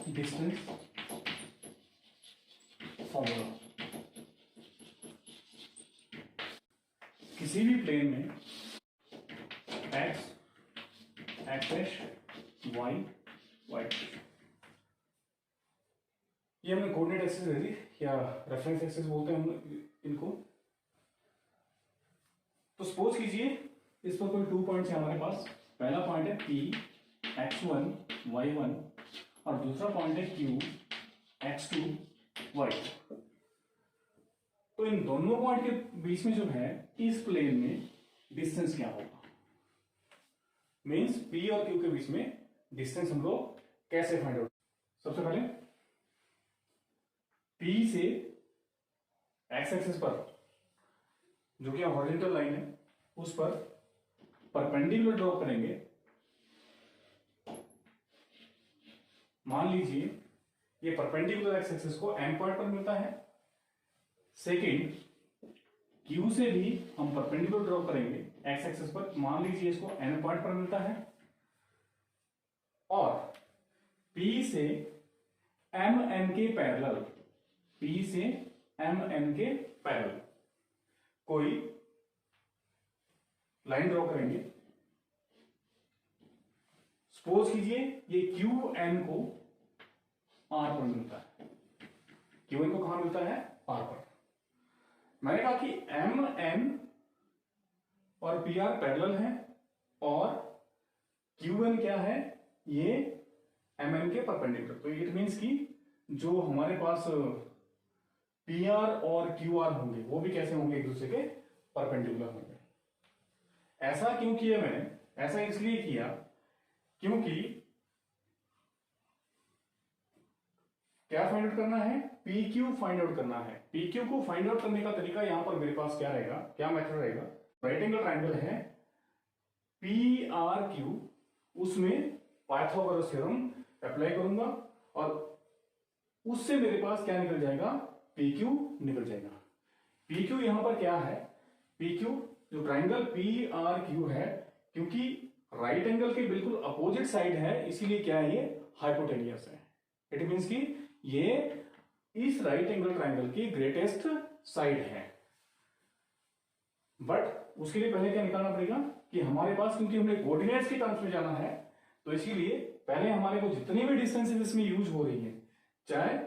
Distance formula. किसी भी plane में x डैश y y, ये हमने कोऑर्डिनेट एक्सिस ले ली या रेफरेंस एक्सिस बोलते हैं हम इनको। तो सपोज कीजिए इस पर कोई 2 पॉइंट्स है हमारे पास। पहला पॉइंट है P x1 y1 और दूसरा पॉइंट है Q x2 y2। तो इन दोनों पॉइंट के बीच में जो है इस प्लेन में डिस्टेंस क्या होगा, मींस P और Q के बीच में डिस्टेंस हम लोग कैसे फाइंड आउट। सबसे पहले P से x एक्सिस पर जो कि हॉरिजॉन्टल लाइन है उस पर परपेंडिकुलर ड्रॉ करेंगे। मान लीजिए ये परपेंडिकुलर x एक्सिस को m पॉइंट पर मिलता है। सेकेंड Q से भी हम परपेंडिकुलर ड्रॉ करेंगे x एक्सिस पर, मान लीजिए इसको n पॉइंट पर मिलता है। और P से mn के पैरेलल, P से mn के पैरेलल कोई लाइन ड्रॉ करेंगे। सपोज कीजिए ये QN को R पर मिलता है। QN को कहां मिलता है? R पर। मैंने कहा कि MN और PR पैरेलल है और QN क्या है? ये MN के परपेंडिकुलर। तो इट मींस कि जो हमारे पास PR और QR होंगे वो भी कैसे होंगे? एक दूसरे के परपेंडिकुलर होंगे। ऐसा क्यों किया मैंने? ऐसा इसलिए किया क्योंकि क्या फाइंड आउट करना है? PQ फाइंड आउट करना है। PQ को फाइंड आउट करने का तरीका यहां पर मेरे पास क्या रहेगा, क्या मेथड रहेगा? राइट एंगल ट्रायंगल है PRQ, उसमें पाइथागोरस थ्योरम अप्लाई करूंगा और उससे मेरे पास क्या निकल जाएगा? PQ निकल जाएगा। PQ यहां पर क्या है? PQ जो ट्रायंगल PRQ है, क्योंकि राइट एंगल के बिल्कुल अपोजिट साइड है इसीलिए क्या है? ये हाइपोटेनियस है। इट मींस कि ये इस राइट एंगल ट्रायंगल की ग्रेटेस्ट साइड है। बट उसके लिए पहले क्या निकालना पड़ेगा कि हमारे पास, क्योंकि हमने कोऑर्डिनेट्स के टर्म्स में जाना है, तो इसीलिए पहले हमारे को जितनी भी डिस्टेंसेस इसमें यूज हो रही है, चाहे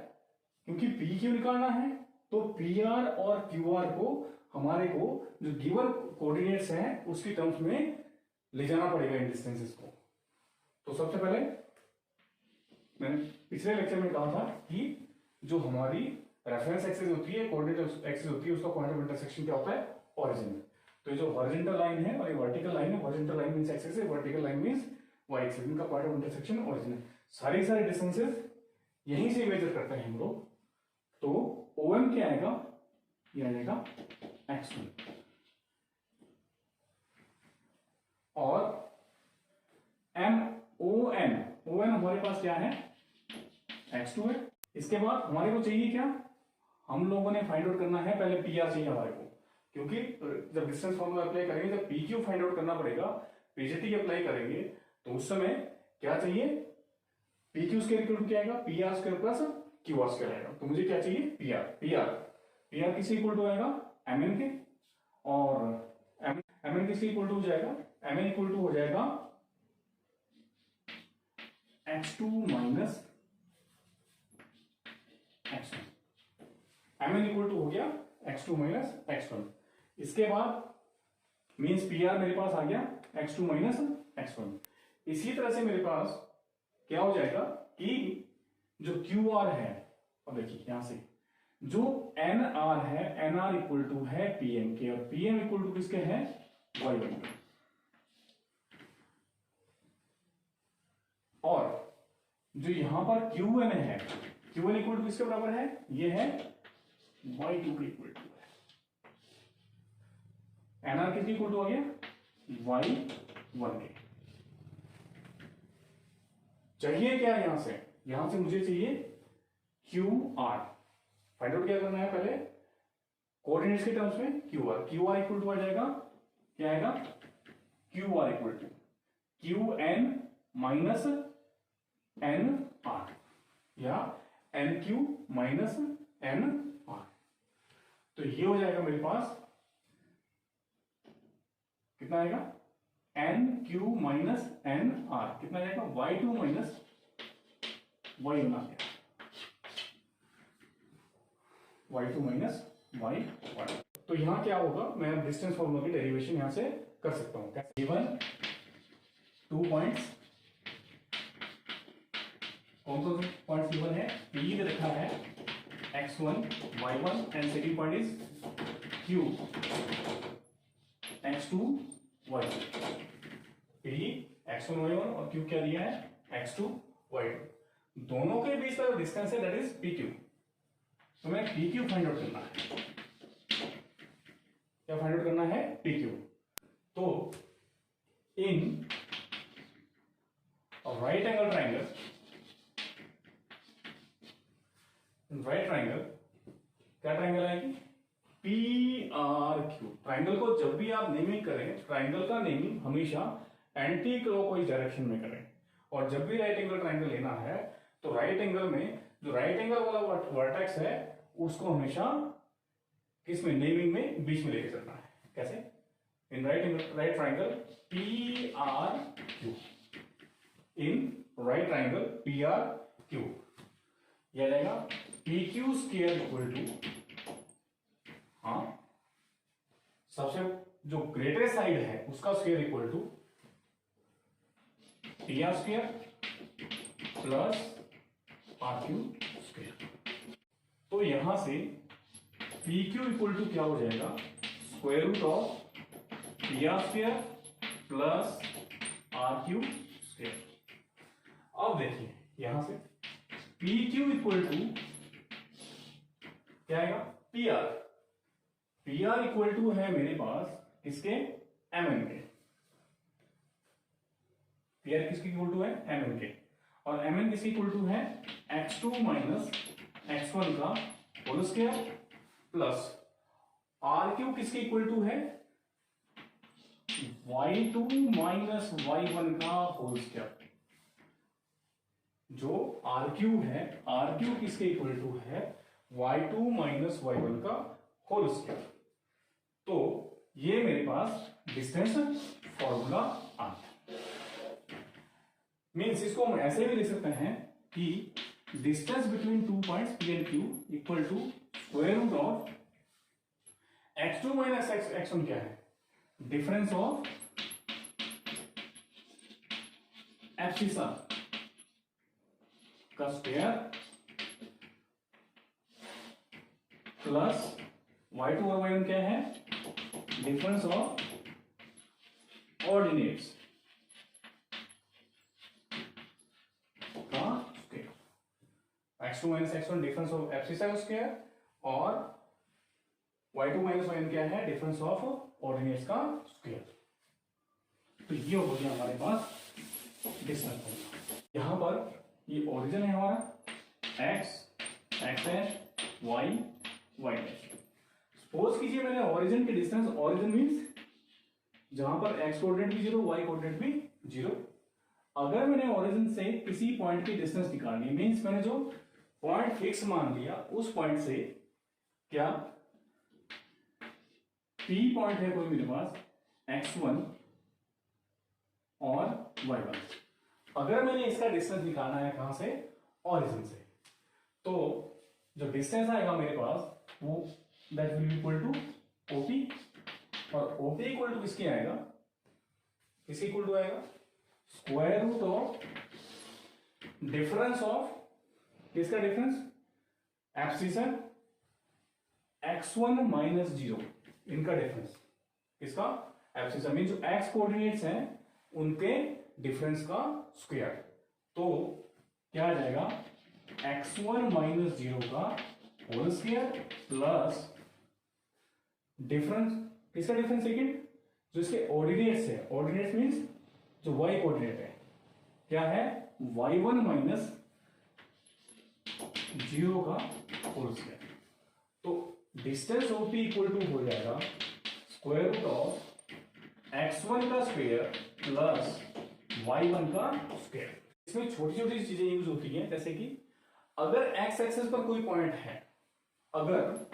क्योंकि PQ निकालना है तो PR और QR को हमारे को जो गिवन कोऑर्डिनेट्स हैं उसकी टर्म्स में ले जाना पड़ेगा इन डिस्टेंसेस को। तो सबसे पहले मैंने पिछले लेक्चर में कहा था कि जो हमारी रेफरेंस एक्सिस होती है, कोऑर्डिनेट एक्सिस होती है, उसका पॉइंट ऑफ इंटरसेक्शन क्या होता है? ओरिजिन। तो ये जो हॉरिजॉन्टल लाइन है और ये वर्टिकल लाइन है, हॉरिजॉन्टल लाइन मींस एक्सिस है, vertical line means Y axis, इनका पॉइंट ऑफ इंटरसेक्शन ओरिजिन है। सारी डिस्टेंसेस यहीं से मेजर करते हैं हम लोग। तो OM क्या आएगा? ये आ जाएगा x1 और ON हमारे पास क्या है? x2 है। इसके बाद हमारे को चाहिए क्या? हम लोगों ने फाइंड आउट करना है, पहले PR चाहिए हमारे को, क्योंकि जब डिस्टेंस फॉर्मूला अप्लाई करेंगे, जब PQ फाइंड आउट करना पड़ेगा, PGT अप्लाई करेंगे, तो उस समय क्या चाहिए? PQ स्क्वायर इक्वल टू क्या आएगा? PR square plus QR square आएगा। तो मुझे क्या चाहिए? PR किसके इक्वल टू आएगा? MN के, और MN किसके इक्वल टू हो जाएगा? MN इक्वल टू हो जाएगा x2 minus x1। MN equal to हो गया x2 माइनस x1। इसके बाद मीन्स PR मेरे पास आ गया x2 माइनस x1। इसी तरह से मेरे पास क्या हो जाएगा कि जो QR है, अब देखिए यहां से जो NR है, NR इक्वल टू है PM के, और PM इक्वल टू किसके है? Y1 के। और जो यहां पर QN है, QN इक्वल टू किसके बराबर है? ये है Y2 के इक्वल टू है। NR किसके इक्वल टू आ गया? Y1 के। चाहिए क्या यहां से? यहां से मुझे चाहिए QR। फाइंड आउट क्या करना है? पहले कोऑर्डिनेट्स के टर्म्स में QR इक्वल टू आ जाएगा, क्या आएगा? QR equal to QN minus NR। या N Q minus N R. तो ये हो जाएगा मेरे पास कितना आएगा, N Q minus N R कितना जाएगा, Y two minus Y one आ गया, Y two minus Y one. तो यहां क्या होगा, मैं अब डिस्टेंस फॉर्मूला की डेरिवेशन यहां से कर सकता हूं। गिवन 2 पॉइंट्स, कौन कौन से पॉइंट्स गिवन है, पी दे रखा है x1 y1 and second point is q x2 y2। p x1 y1 और q क्या दिया है x2 y2। दोनों के बीच का डिस्टेंस है दैट इज pq। तो मैं pq फाइंड आउट करना है, क्या फाइंड आउट करना है, pq। तो in right angle triangle, right triangle क्या ट्राइंगल आएगी, पी आर क्यू। ट्राइंगल को जब भी आप नेमिंग करें, ट्राइंगल का नेमिंग हमेशा एंटी क्लॉकवाइज डायरेक्शन में करें। और जब भी राइट एंगल ट्राइंगल लेना है तो राइट एंगल में जो राइट एंगल वाला वर्टेक्स है उसको हमेशा किसमें, नेमिंग में बीच में लेके चलना है। कैसे, in right triangle P R Q, in right triangle P R Q, यह रहेगा P Q square equal to, हाँ सबसे जो ग्रेटेस्ट साइड है उसका square equal to P R square plus R Q square. तो यहां से पी क्यू इक्वल टू क्या हो जाएगा, square root of P R square plus R Q square. अब देखिए यहां से पी क्यू इक्वल टू क्या आएगा, P R. P R equal to है मेरे पास किसके, एम एन के। पी आर किसके इक्वल टू है, एम एन के। और एम एन किसके इक्वल टू है, x2 माइनस x1 का whole square plus R Q किसके इक्वल टू है, y2 माइनस y1 का होल स्क्वायर। जो आर क्यू है, आर क्यू किसके इक्वल टू है, y2 माइनस y1 का होल स्क्वायर। तो ये मेरे पास डिस्टेंस फॉर्मूला आ गया। मीन्स इसको हम ऐसे भी लिख सकते हैं कि distance between 2 points P and Q equal to square root of x2 minus x1 क्या है, डिफरेंस ऑफ एब्सिसा का स्क्वायर प्लस y2 और y1 क्या है, डिफरेंस ऑफ ऑर्डिनेट्स का square. x2 minus x1 difference of abscissa का square और y2 minus y1 क्या है, डिफरेंस ऑफ ऑर्डिनेट्स का स्क्वायर। तो ये हो गया हमारे पास डिस्टेंस। यहां पर ये ओरिजिन है हमारा x, x dash, y, y dash. Suppose कीजिए मैंने ओरिजिन की डिस्टेंस, ओरिजिन मींस जहां पर x कोऑर्डिनेट भी 0, y कोऑर्डिनेट भी 0। अगर मैंने ओरिजिन से किसी पॉइंट की डिस्टेंस निकालनी है, मींस मैंने जो पॉइंट फिक्स मान लिया उस पॉइंट से क्या p पॉइंट है कोई मेरे पास x1 और y1। अगर मैंने इसका डिस्टेंस निकालना है कहां से, ओरिजिन से, तो जो डिस्टेंस आएगा मेरे पास वो that will be equal to O P. और ओपी इक्वल टू किसके आएगा, किसके इक्वल टू आएगा, square root of difference of किसका डिफरेंस, एब्सिसन x1 माइनस 0, इनका डिफरेंस किसका, एब्सिसन मीन जो x कोऑर्डिनेट्स हैं उनके डिफरेंस का स्क्वायर। तो क्या आ जाएगा, x1 माइनस 0 का होल स्क्वायर प्लस डिफरेंस किसका, डिफरेंस सेकंड जो इसके ऑर्डिनेट्स है, ऑर्डिनेट्स मींस जो y कोऑर्डिनेट है क्या है, y1 माइनस 0 का होल स्क्वायर। तो डिस्टेंस OP इक्वल टू हो जाएगा स्क्वायर रूट ऑफ x1 का स्क्वायर प्लस y1 का स्क्वायर। इसमें छोटी छोटी चीजें यूज होती हैं, जैसे कि अगर एक्स एक्सिस पर कोई पॉइंट है, अगर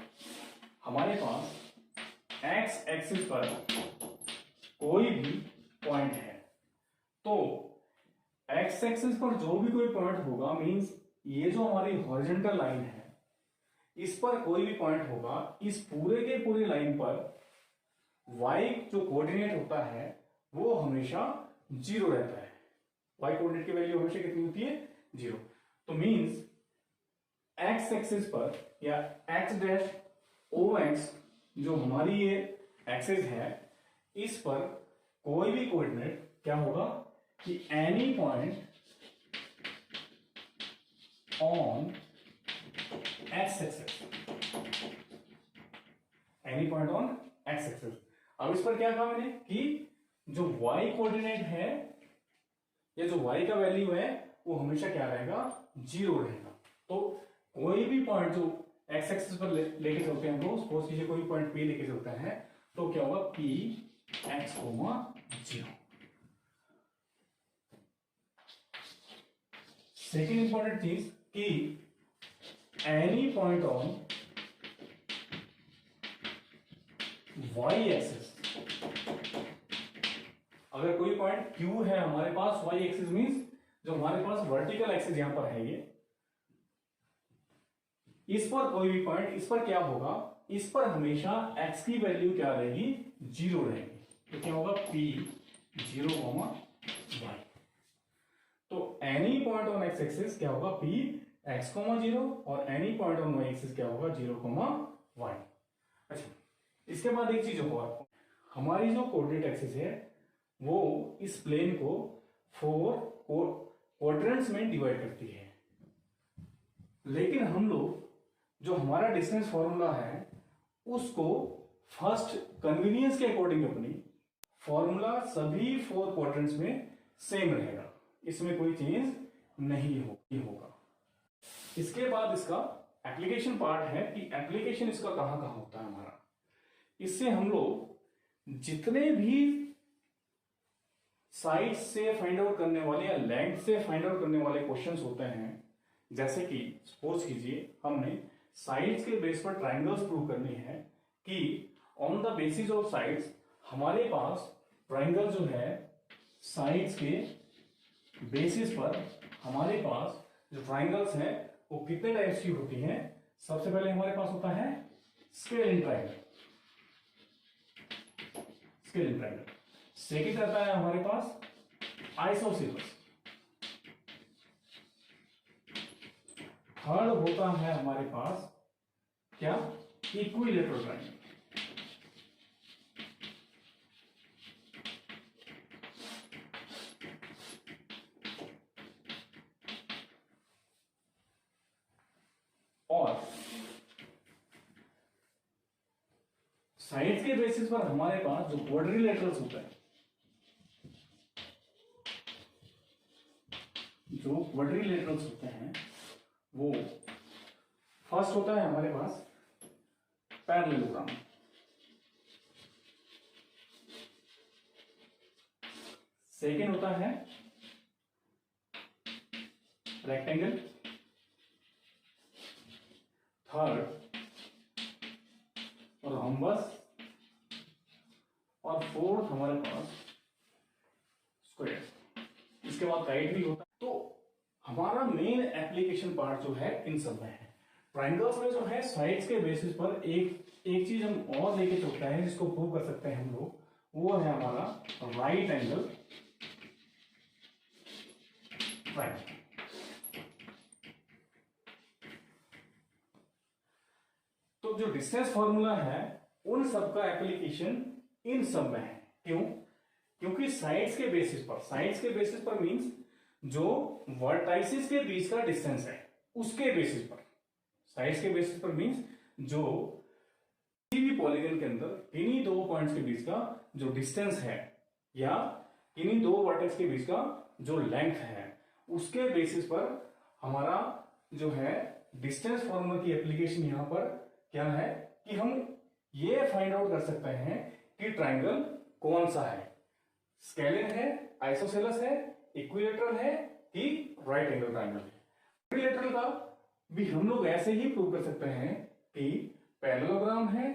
हमारे पास एक्स एक्सिस पर कोई भी पॉइंट है, तो एक्स एक्सिस पर जो भी कोई पॉइंट होगा, मींस ये जो हमारी हॉरिजॉन्टल लाइन है, इस पर कोई भी पॉइंट होगा, इस पूरे के पूरे लाइन पर y जो कोऑर्डिनेट होता है वो हमेशा 0 रहता है। y कोऑर्डिनेट की वैल्यू हमेशा कितनी होती है? 0। तो मींस एक्स एक्सिस पर या एक्स डैश ओ एक्स जो हमारी ये एक्सिस है, इस पर कोई भी कोऑर्डिनेट क्या होगा कि any point on x axis, any point on x axis. अब इस पर क्या कहा मैंने कि जो y कोऑर्डिनेट है या जो y का वैल्यू है वो हमेशा क्या रहेगा? 0 रहेगा। तो कोई भी पॉइंट जो x एक्सिस पर लेके चलते हैं, तो सपोज कीजिए कोई पॉइंट P लेके चलता है, तो क्या होगा? P x, 0। सेकेंड इंपॉर्टेंट चीज कि any point on y axis, अगर कोई पॉइंट Q है हमारे पास, y एक्सिस मींस जो हमारे पास वर्टिकल एक्सिस यहां पर है, ये इस पर कोई भी पॉइंट, इस पर क्या होगा? इस पर हमेशा x की वैल्यू क्या रहेगी? 0 रहेगी। तो क्या होगा? P 0, y। तो any point on x axis क्या होगा? P x, 0, और any point on y axis क्या होगा? 0, y। अच्छा, इसके बाद एक चीज और, हमारी जो कोऑर्डिनेट एक्सिस है वो इस प्लेन को 4 क्वाड्रेंट्स में डिवाइड करती है, लेकिन हम लोग जो हमारा डिस्टेंस फॉर्मूला है उसको फर्स्ट कन्वीनियंस के अकॉर्डिंग अपनी फॉर्मूला सभी 4 क्वाड्रेंट्स में सेम रहेगा, इसमें कोई चेंज नहीं होगा। इसके बाद इसका एप्लीकेशन पार्ट है कि एप्लीकेशन इसका कहां कहां होता है हमारा। इससे हम लोग जितने भी साइड से फाइंड आउट करने वाले या लेंथ से फाइंड आउट करने वाले क्वेश्चंस होते हैं, जैसे कि सपोज कीजिए हमने साइड्स के बेस पर ट्राइंगल्स प्रूव करनी है कि on the basis of sides हमारे पास ट्राइंगल जो है, साइड्स के बेसिस पर हमारे पास जो ट्राइंगल्स हैं वो कितने टाइप्स की होती हैं। सबसे पहले हमारे पास होता है scale in triangle, scale in triangle. Second रहता है हमारे पास आइसोसेलेस। थर्ड होता है हमारे पास क्या? Equilateral triangle. और साइड्स के बेसिस पर हमारे पास जो क्वाड्रिलेटरल्स होता है, जो क्वाड्रिलेटरल्स होते हैं वो फर्स्ट होता है हमारे पास पैरेललोग्राम, सेकेंड होता है रेक्टेंगल, थर्ड रोम्बस, और फोर्थ हमारे पास स्क्वायर। इसके बाद राइट भी होता है। तो हमारा मेन एप्लीकेशन पार्ट जो है इन सब में है। ट्राइंगल्स में जो है साइड्स के बेसिस पर एक चीज हम और लेके चलते हैं जिसको प्रूव कर सकते हैं हम लोग, वो है हमारा राइट एंगल ट्राइंगल। तो जो डिस्टेंस फॉर्मूला है उन सब का एप्लीकेशन इन सब में है। क्यों? क्योंकि साइड्स के बेसिस पर मींस जो वर्टाइसिस के बीच का डिस्टेंस है उसके बेसिस पर, साइड्स के बेसिस पर मींस जो किसी भी पॉलीगन के अंदर इन्हीं दो पॉइंट्स के बीच का जो डिस्टेंस है या इन्हीं दो वर्टेक्स के बीच का जो लेंथ है उसके बेसिस पर हमारा जो है डिस्टेंस फॉर्मूला की एप्लीकेशन यहां पर क्या है कि हम ये फाइंड आउट कर सकते हैं कि ट्राइंगल कौन सा है, स्केलिन है, आइसोसेलेस है, इक्विलैटरल है कि राइट एंगल ट्राइंगल है। इक्विलैटरल का भी हम लोग ऐसे ही प्रूव कर सकते हैं कि पैरेललोग्राम है,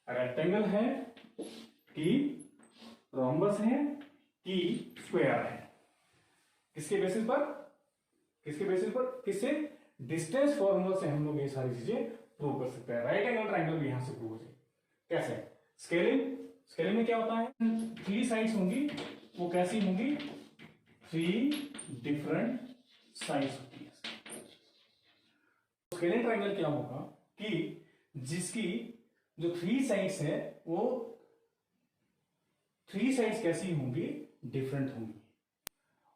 रेक्टेंगल है, कि रोम्बस है, कि स्क्वायर है। किसके बेसिस पर? किससे? डिस्टेंस फॉर्मूला से हम लोग ये सारी चीजें प्रूव कर सकते हैं। राइट एंगल ट्राइंगल भी यहां से प्रूव हो जाए। कैसे? स्केलिंग में क्या होता है? 3 साइड्स होंगी, वो कैसी होंगी? 3 डिफरेंट साइड्स होती है। स्केलिंग ट्राइंगल क्या होगा कि जिसकी जो 3 साइड्स है वो 3 साइड्स कैसी होंगी? डिफरेंट होंगी।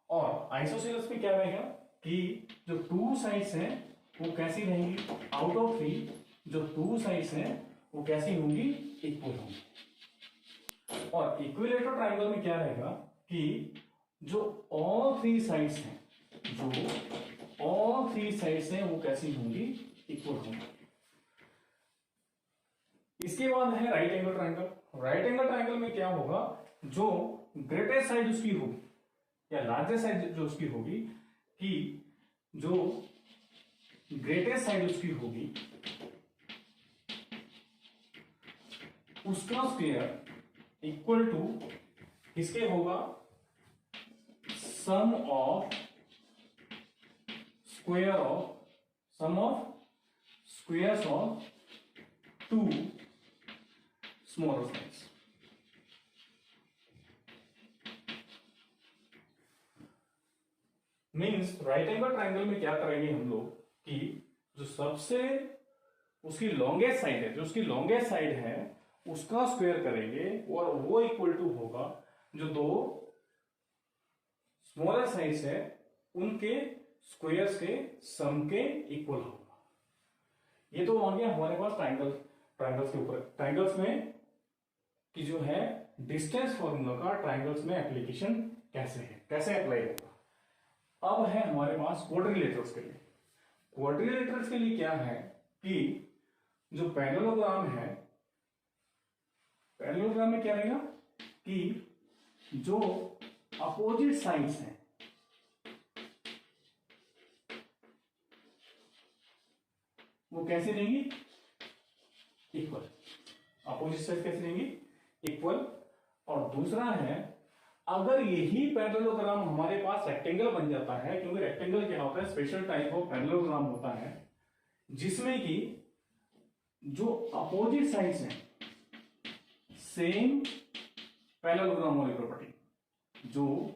और आइसोसेलेस में क्या रहेगा कि जो 2 साइड्स हैं वो कैसी रहेंगी? आउट ऑफ 3 जो 2 साइड्स हैं वो कैसी होंगी? इक्वल होंगी। और इक्विलेटरल ट्राइंगल में क्या रहेगा कि जो ऑल 3 साइड्स हैं वो कैसी होंगी? इक्वल होंगी। इसके बाद है right angle triangle. Right angle triangle में क्या होगा? जो ग्रेटेस्ट साइड उसकी होगी या लार्जेस्ट साइड जो उसकी होगी, कि जो ग्रेटेस्ट साइड उसकी होगी उसका स्क्वायर इक्वल टू किसके होगा? Sum of squares of 2 smaller sides. Means right angle triangle में क्या करेंगे हम लोग कि जो सबसे उसकी लॉन्गेस्ट साइड है उसका स्क्वायर करेंगे और वो इक्वल टू होगा जो 2 स्मॉलर साइड्स है उनके स्क्वायर्स के सम के इक्वल होगा। ये तो आ गया हमारे पास ट्राइंगल्स के ऊपर। ट्राइंगल्स में कि जो है डिस्टेंस फॉर्मूला का ट्राइंगल्स में एप्लीकेशन कैसे अप्लाई होगा। अब है हमारे पास क्वाड्रिलेटरल्स के लिए। क्वाड्रिलेटरल्स के लिए क्या है कि जो पैरेललोग्राम है, पैरेललोग्राम में क्या रहेगा कि जो अपोजिट साइड्स हैं वो कैसे रहेंगी? इक्वल। अपोजिट साइड कैसे रहेंगी? इक्वल। और दूसरा है अगर यही पैरेललोग्राम हमारे पास रेक्टेंगल बन जाता है, क्योंकि रेक्टेंगल क्या होता है? स्पेशल टाइप ऑफ पैरेललोग्राम होता है जिसमें कि जो अपोजिट साइड्स हैं सेम पैरेललोग्राम वाली प्रॉपर्टी, जो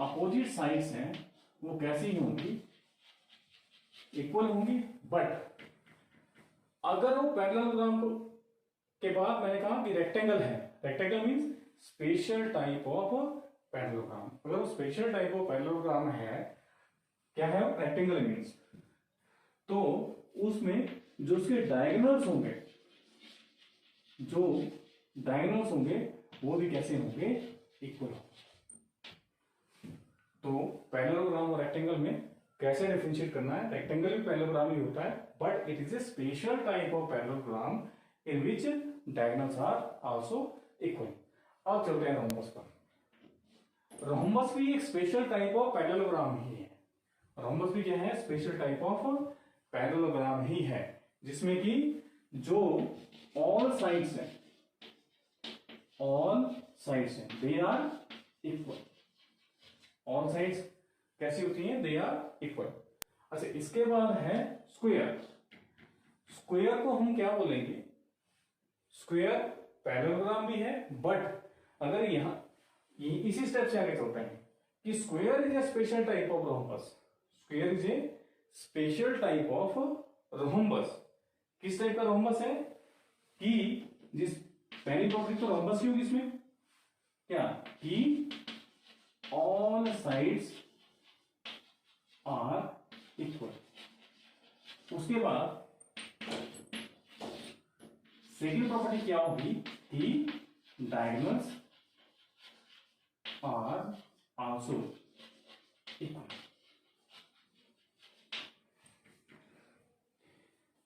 अपोजिट साइड्स हैं वो कैसी होंगी? इक्वल होंगी। बट अगर वो पैरेललोग्राम को के बाद मैंने कहा कि रेक्टेंगल है, rectangle means special type of parallelogram. अगर वो स्पेशल टाइप ऑफ पैरेललोग्राम है, क्या है? रेक्टेंगल मींस, तो उसमें जो उसके डायगोनल्स होंगे वो भी कैसे होंगे? इक्वल होंगे। तो पैरेललोग्राम और रेक्टेंगल में कैसे डिफरेंशिएट करना है? रेक्टेंगल भी पैरेललोग्राम ही होता है, but it is a special type of parallelogram in which diagonals are also equal. अब चलते हैं रोम्बस पर। रोम्बस भी एक स्पेशल टाइप ऑफ पैरेललोग्राम ही है। रोम्बस भी क्या है? स्पेशल टाइप ऑफ पैरेललोग्राम ही है, जिसमें कि जो ऑल साइड्स हैं they are equal. All sides कैसी होती हैं? They are equal. अच्छा, इसके बाद है स्क्वायर। स्क्वायर को हम क्या बोलेंगे? स्क्वायर पैरेललोग्राम भी है, बट अगर यहां इसी स्टेप से आगे चलते हैं कि square is a special type of rhombus. Square is a special type of rhombus. किस टाइप का रोम्बस है? कि जिस पहली प्रॉपर्टी तो रोम्बस की होगी इसमें, क्या कि ऑल साइड्स आर इक्वल। उसके बाद सेकंड प्रॉपर्टी क्या होगी कि डायगोनल्स आर आल्सो इक्वल।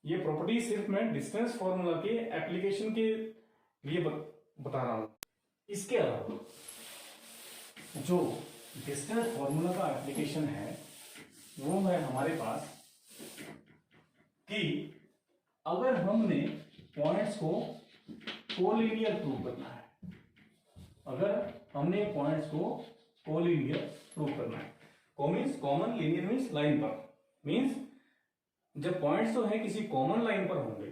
ये प्रॉपर्टी सिर्फ मैं डिस्टेंस फॉर्मूला के एप्लीकेशन के लिए बता रहा हूं। इसके अलावा जो डिस्टेंस फॉर्मूला का एप्लीकेशन है वो है हमारे पास कि अगर हमने पॉइंट्स को कोलिनियर प्रूव करना है, अगर हमने पॉइंट्स को कोलिनियर प्रूव करना है, कॉमन, लीनियर मीन्स लाइन पर, मीन्स जब पॉइंट्स तो है किसी कॉमन लाइन पर होंगे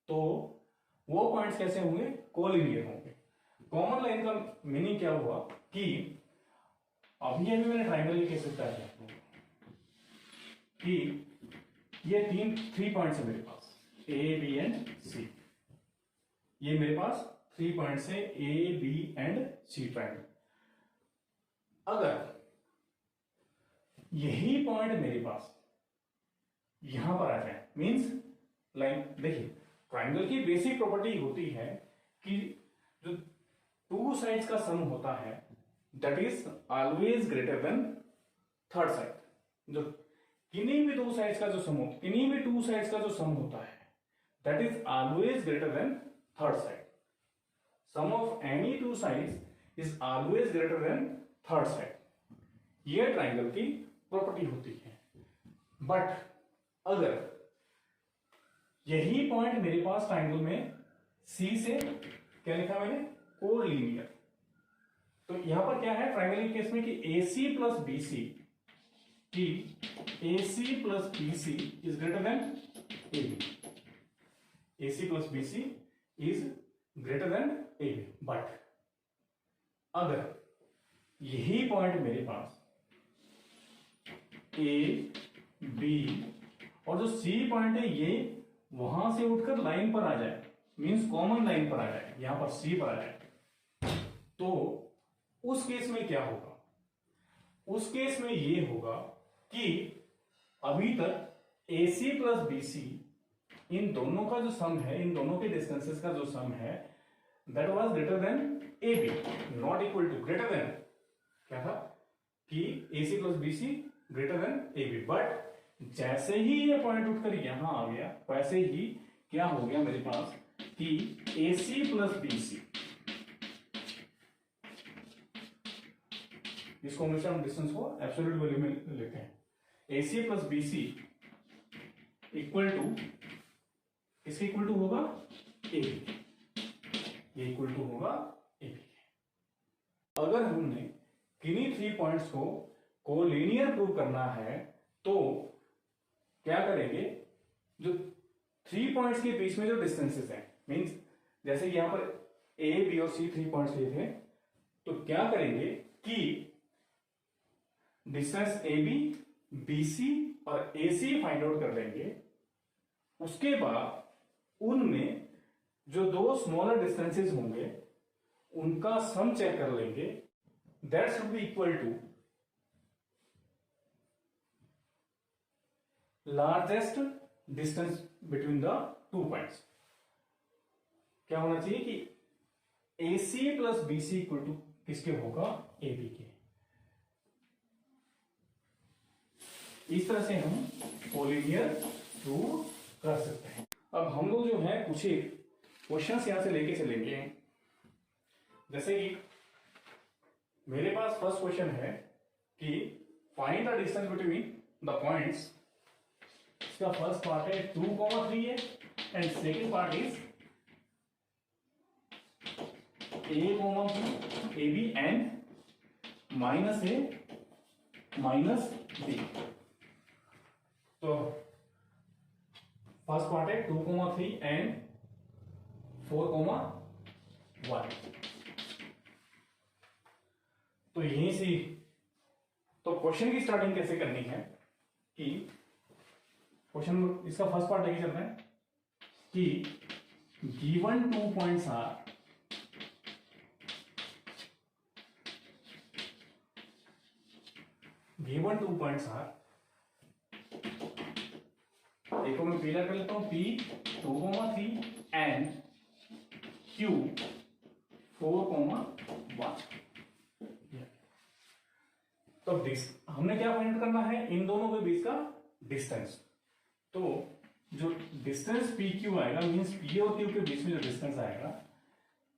तो वो पॉइंट्स कैसे होंगे, कोलिनियर होंगे। कॉमन लाइन का मीनिंग क्या हुआ कि अभी मैंने ट्राइंगल के केस बताया आपको कि ये थ्री पॉइंट्स है मेरे पास, ए बी एंड सी। ये मेरे पास 3 पॉइंट्स है, A B and C triangle. अगर यही पॉइंट मेरे पास यहां पर आ जाए, मीन्स लाइन, देखिए ट्राइंगल की बेसिक प्रॉपर्टी होती है कि जो टू साइड्स का सम होता है that is always greater than third side. जो किन्हीं भी दो साइड्स का जो सम हो, किन्हीं भी टू साइड्स का जो सम होता है that is always greater than third side. Sum of any two sides is always greater than third side. ये ट्राइंगल की प्रॉपर्टी होती है। बट अगर यही पॉइंट मेरे पास ट्राइंगल में सी से क्या लिखा मैंने, कोलिनियर, तो यहां पर क्या है ट्राइंगल के केस में कि AC प्लस BC, कि AC plus BC is greater than AB, AC plus BC is greater than AB। But अगर यही पॉइंट मेरे पास A B और जो C पॉइंट है ये वहां से उठकर लाइन पर आ जाए, मींस कॉमन लाइन पर आ जाए, यहां पर C पर आ जाए, तो उस केस में क्या होगा, उस केस में ये होगा कि अभी तक AC प्लस BC इन दोनों का जो सम है, इन दोनों के डिस्टेंसेस का जो सम है that was greater than AB, not equal to, greater than क्या था कि AC plus BC greater than AB। But जैसे ही ये पॉइंट उठकर यहां आ गया वैसे ही क्या हो गया मेरे पास कि AC प्लस BC, इसको हमेशा हम डिस्टेंस को एब्सोल्यूट वैल्यू में लेते हैं, AC plus BC equal to, इसके इक्वल टू होगा AB, ये इक्वल टू होगा AB। अगर हमने किन्हीं 3 पॉइंट्स को कोलिनियर प्रूव करना है तो क्या करेंगे, जो 3 पॉइंट्स के बीच में जो डिस्टेंसेस हैं, मींस जैसे कि यहां पर A B और C 3 पॉइंट्स लिए थे, तो क्या करेंगे कि डिस्टेंस AB BC और AC फाइंड आउट कर लेंगे। उसके बाद उनमें जो दो स्मॉलर डिस्टेंसेस होंगे उनका सम चेक कर लेंगे, that should be equal to largest distance between the 2 points. क्या होना चाहिए कि AC plus BC equal to किसके होगा, AB के। इस तरह से हम कोलिनियर प्रूव कर सकते हैं। अब हम लोग जो है कुछ क्वेश्चंस यहां से लेके चलेंगे। जैसे कि मेरे पास फर्स्ट क्वेश्चन है कि find the distance between the points. इसका फर्स्ट पार्ट है 2,3 है and second part is A, B, AB and minus A minus B। तो फर्स्ट पार्ट है 2,3 एंड 4,1। तो यहीं से तो क्वेश्चन की स्टार्टिंग कैसे करनी है कि क्वेश्चन इसका फर्स्ट पार्ट लेके चलते हैं कि given 2 points are, given 2 points are, देखो मैं पीला कर लेता हूं, P 2,3 एंड Q 4,1। तो हमने क्या फाइंड करना है, इन दोनों के बीच का डिस्टेंस। तो जो डिस्टेंस PQ आएगा, मींस P और Q के बीच में जो डिस्टेंस आएगा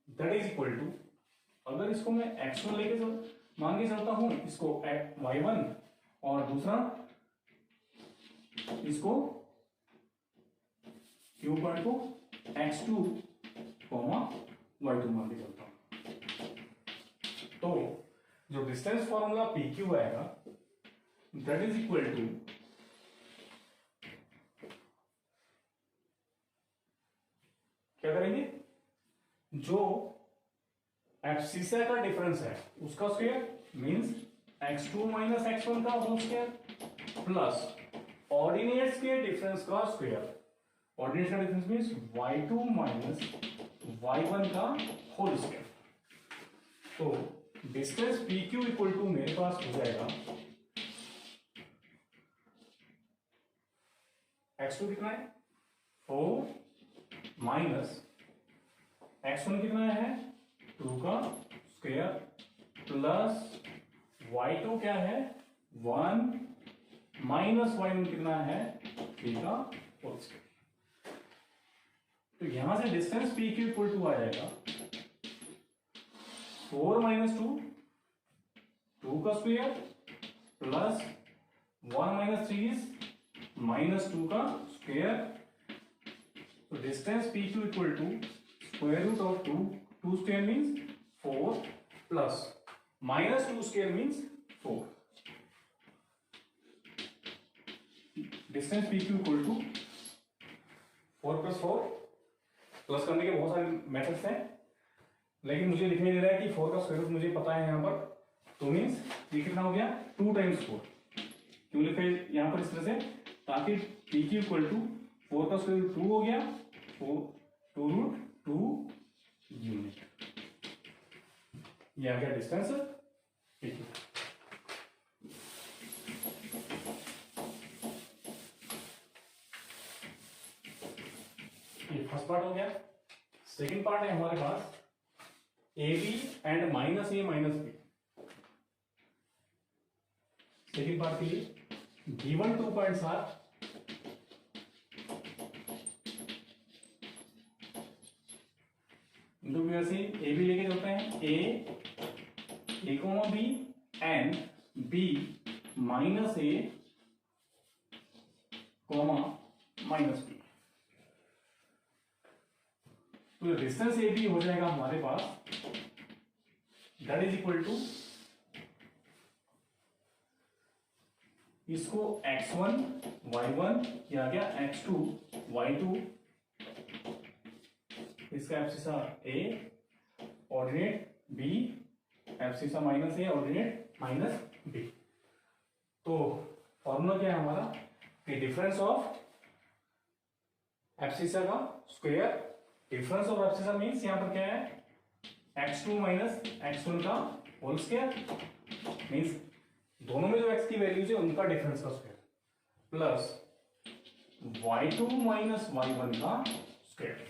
दैट इज इक्वल टू, अगर इसको मैं x1 लेके मान के चलता हूं, इसको y1 और दूसरा इसको क्यू पॉइंट को x2 y2 मान के चलता हूं। तो जो डिस्टेंस फॉर्मूला PQ आएगा दैट इज इक्वल टू क्या करेंगे, जो एब्सिसा का डिफरेंस है उसका square means x2 minus x1 का होल स्क्वायर प्लस ऑर्डिनेट्स के डिफरेंस का स्क्वायर। ऑर्डिनेट्स का difference means y2 minus y1 का होल स्क्वायर। तो डिस्टेंस PQ इक्वल टू मेरे पास हो जाएगा x2 कितना है 4 माइनस x1 कितना है 2 का स्क्वायर प्लस y2 क्या है 1 माइनस y1 कितना है 3 का होल स्क्वायर। तो यहां से डिस्टेंस PQ इक्वल टू आ जाएगा 4 माइनस 2 का square plus 1 minus 3 is minus 2 का स्क्वायर। तो distance PQ equal to square root of 2 square means 4 plus minus 2 square means 4। Distance PQ equal to 4 plus 4 plus करने के बहुत सारे मेथड्स हैं, लेकिन मुझे दिखाई दे रहा है कि 4 का स्क्वायर रूट मुझे पता है यहाँ पर, तो मीन्स ये कितना हो गया 2 टाइम्स 4। क्यों लिखा है यहाँ पर इस तरह से, ताकि PQ इक्वल टू 4 का स्क्वायर रूट 2 हो गया, 2 रूट 2 यूनिट। ये आ गया डिस्टेंस PQ। ये फर्स्ट पार्ट हो गया। सेकंड पार्ट है हमारे पास AB and minus A minus B। Second part के लिए गिवन 2 पॉइंट्स आर दो ए बी लेके चलते हैं, A comma B and B minus A comma minus B. तो डिस्टेंस ए बी हो जाएगा हमारे पास दैट इज इक्वल टू, इसको x1 y1 या गया x2 y2, इसका abscissa a ordinate b, abscissa minus a ordinate minus b। तो फॉर्मूला क्या है हमारा कि डिफरेंस ऑफ एब्सिसा का square, difference of abscissa means यहां पर क्या है x2 माइनस x1 का होल स्क्वायर मींस दोनों में जो x की वैल्यूज है उनका डिफरेंस का square plus y2 minus y1 का square.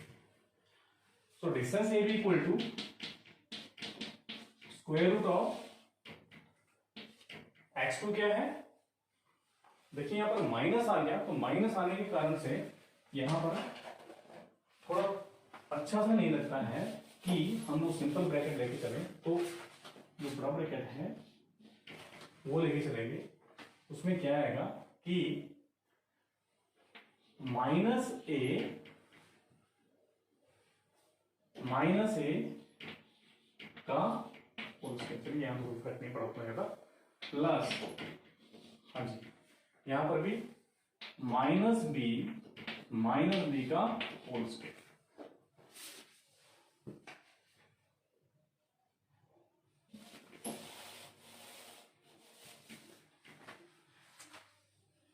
So distance A B equal to square root of x2 क्या है, देखिए यहां पर माइनस आ गया, तो माइनस आने के कारण से यहां पर थोड़ा अच्छा सा नहीं लगता है कि हम लोग सिंपल ब्रैकेट लेके चलें, तो जो बड़ा ब्रैकेट है वो लेके चलेंगे। उसमें क्या आएगा कि माइनस ए का होल स्क्वायर, चलिए यहां पर कोई फर्क नहीं पड़ा जाएगा, प्लस हाँ जी यहां पर भी माइनस बी का होल स्क्वायर।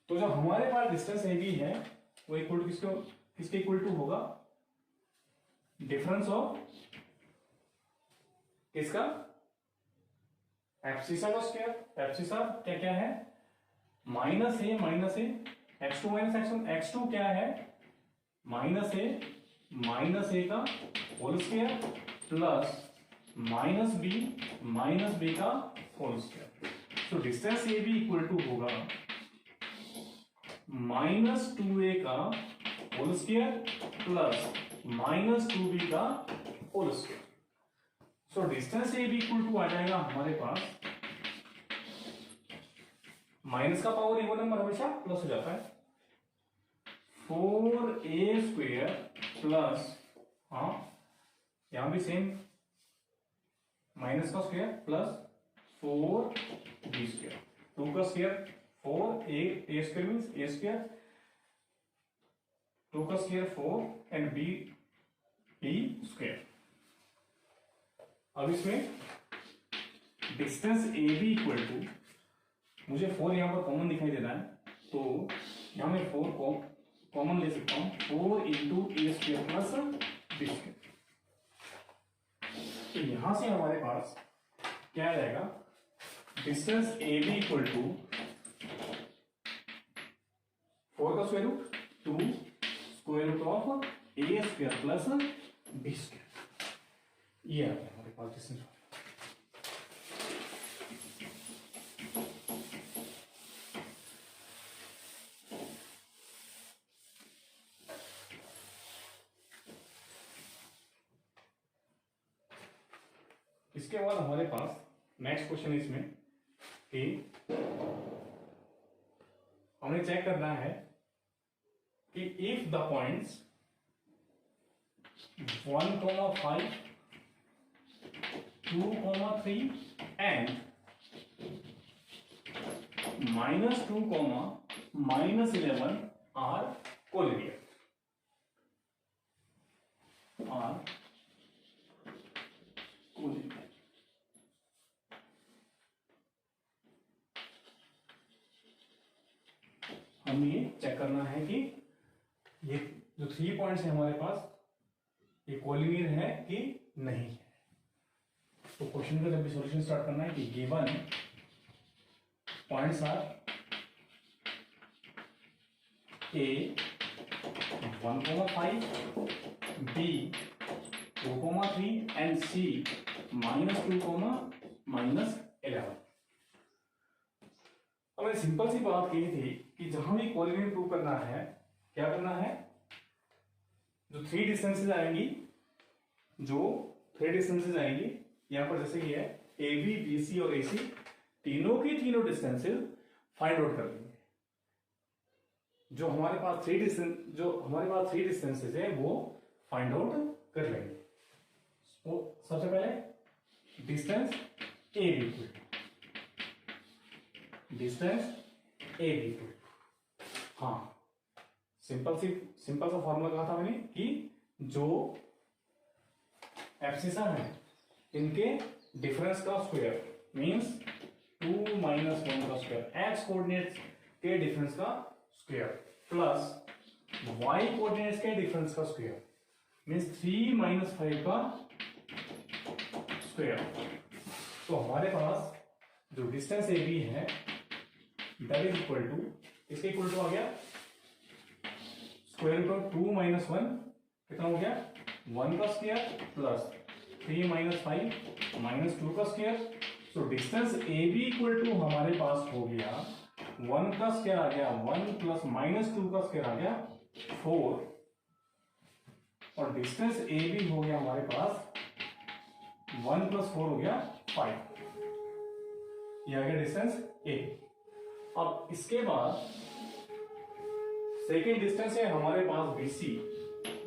तो जो हमारे पास डिस्टेंस ए बी है वो इक्वल टू किसके इक्वल टू होगा, डिफरेंस ऑफ किसका एब्सिसा का स्क्वायर। एब्सिसा क्या क्या है माइनस ए x2 माइनस x1, x2 क्या है माइनस ए का whole square plus minus B का होल स्क्वायर। तो distance A B equal to होगा माइनस 2a का whole square plus minus 2b का whole square. So distance A B equal to आ जाएगा हमारे पास, माइनस का पावर इवन नंबर हमेशा प्लस हो जाता है, 4a² प्लस, हाँ यहां भी सेम, माइनस का स्क्वायर प्लस 4b², 2 का स्क्वायर 4a² मीन्स a², 2 का स्क्वायर 4 एंड b²। अब इसमें डिस्टेंस AB इक्वल टू, मुझे 4 यहां पर कॉमन दिखाई दे रहा है, तो यहां मैं 4 कॉमन ले सकता हूं, 4 इंटू a² प्लस b²। तो यहां से हमारे पास क्या आ जाएगा, डिस्टेंस AB इक्वल टू 4 का square root 2 square root of a² plus b²। ये आ गया हमारे पास डिस्टेंस। इसके बाद हमारे पास नेक्स्ट क्वेश्चन इसमें कि हमें चेक करना है कि if the points 1,5 2,3 and -2, -11 are collinear, हम ये चेक करना है कि ये जो 3 पॉइंट्स है हमारे पास, ये कोलिनियर है कि नहीं है। तो क्वेश्चन का जब भी सॉल्यूशन स्टार्ट करना है कि given points are A 1,5 B 2,3 and C -2, -11। अब मैंने सिंपल सी बात कही थी कि जहां भी कोलिनियर प्रूव करना है, क्या करना है, जो 3 डिस्टेंसेस आएंगी, यहां पर जैसे कि है ए बी बी सी और ए सी, तीनों की तीनों डिस्टेंसेस फाइंड आउट कर लेंगे। जो हमारे पास 3 डिस्टेंसेस है वो फाइंड आउट कर लेंगे। तो सबसे पहले डिस्टेंस ए बी इक्वल, हाँ सिंपल सा फॉर्मूला कहा था मैंने कि जो एब्सिसा है इनके डिफरेंस का स्क्वायर मींस 2 - 1 का स्क्वायर, एक्स कोऑर्डिनेट्स के डिफरेंस का स्क्वायर प्लस वाई कोऑर्डिनेट्स के डिफरेंस का स्क्वायर मींस 3 - 5 का स्क्वायर। तो हमारे पास जो डिस्टेंस ए बी है दैट इज इक्वल टू, इसके इक्वल टू आ गया स्क्वायर रूट ऑफ 2 - 1 कितना हो गया, 1 का स्क्वायर प्लस 3 - 5 -2 का square. So distance A B equal to हमारे पास हो गया 1 का स्क्वायर आ गया 1 प्लस -2 का स्क्वायर आ गया 4, और डिस्टेंस ए बी हो गया हमारे पास 1 + 4 हो गया 5। यह आ गया डिस्टेंस ए। अब इसके बाद सेकेंड डिस्टेंस है हमारे पास BC,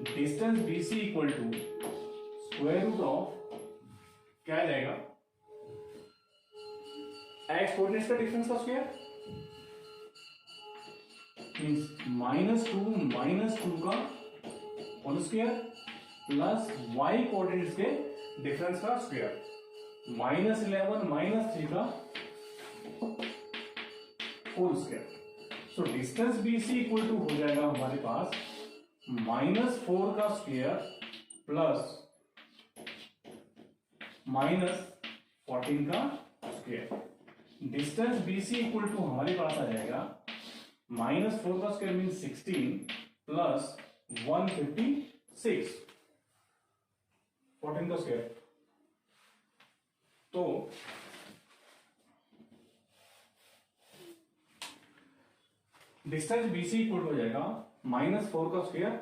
distance BC equal to square root of क्या आ जाएगा, एक्स कोऑर्डिनेट्स का डिफरेंस का स्क्वायर मींस -2 का whole square plus Y coordinates के डिफरेंस का स्क्वायर -11 -3 का whole square. So distance BC equal to हो जाएगा हमारे पास -4 का स्क्वायर प्लस -14 का square. Distance BC equal to हमारे पास आ जाएगा -4 का स्क्वायर मीन 16 प्लस 156, 14 का स्क्वायर। तो डिस्टेंस BC इक्वल हो जाएगा -4 का स्क्वायर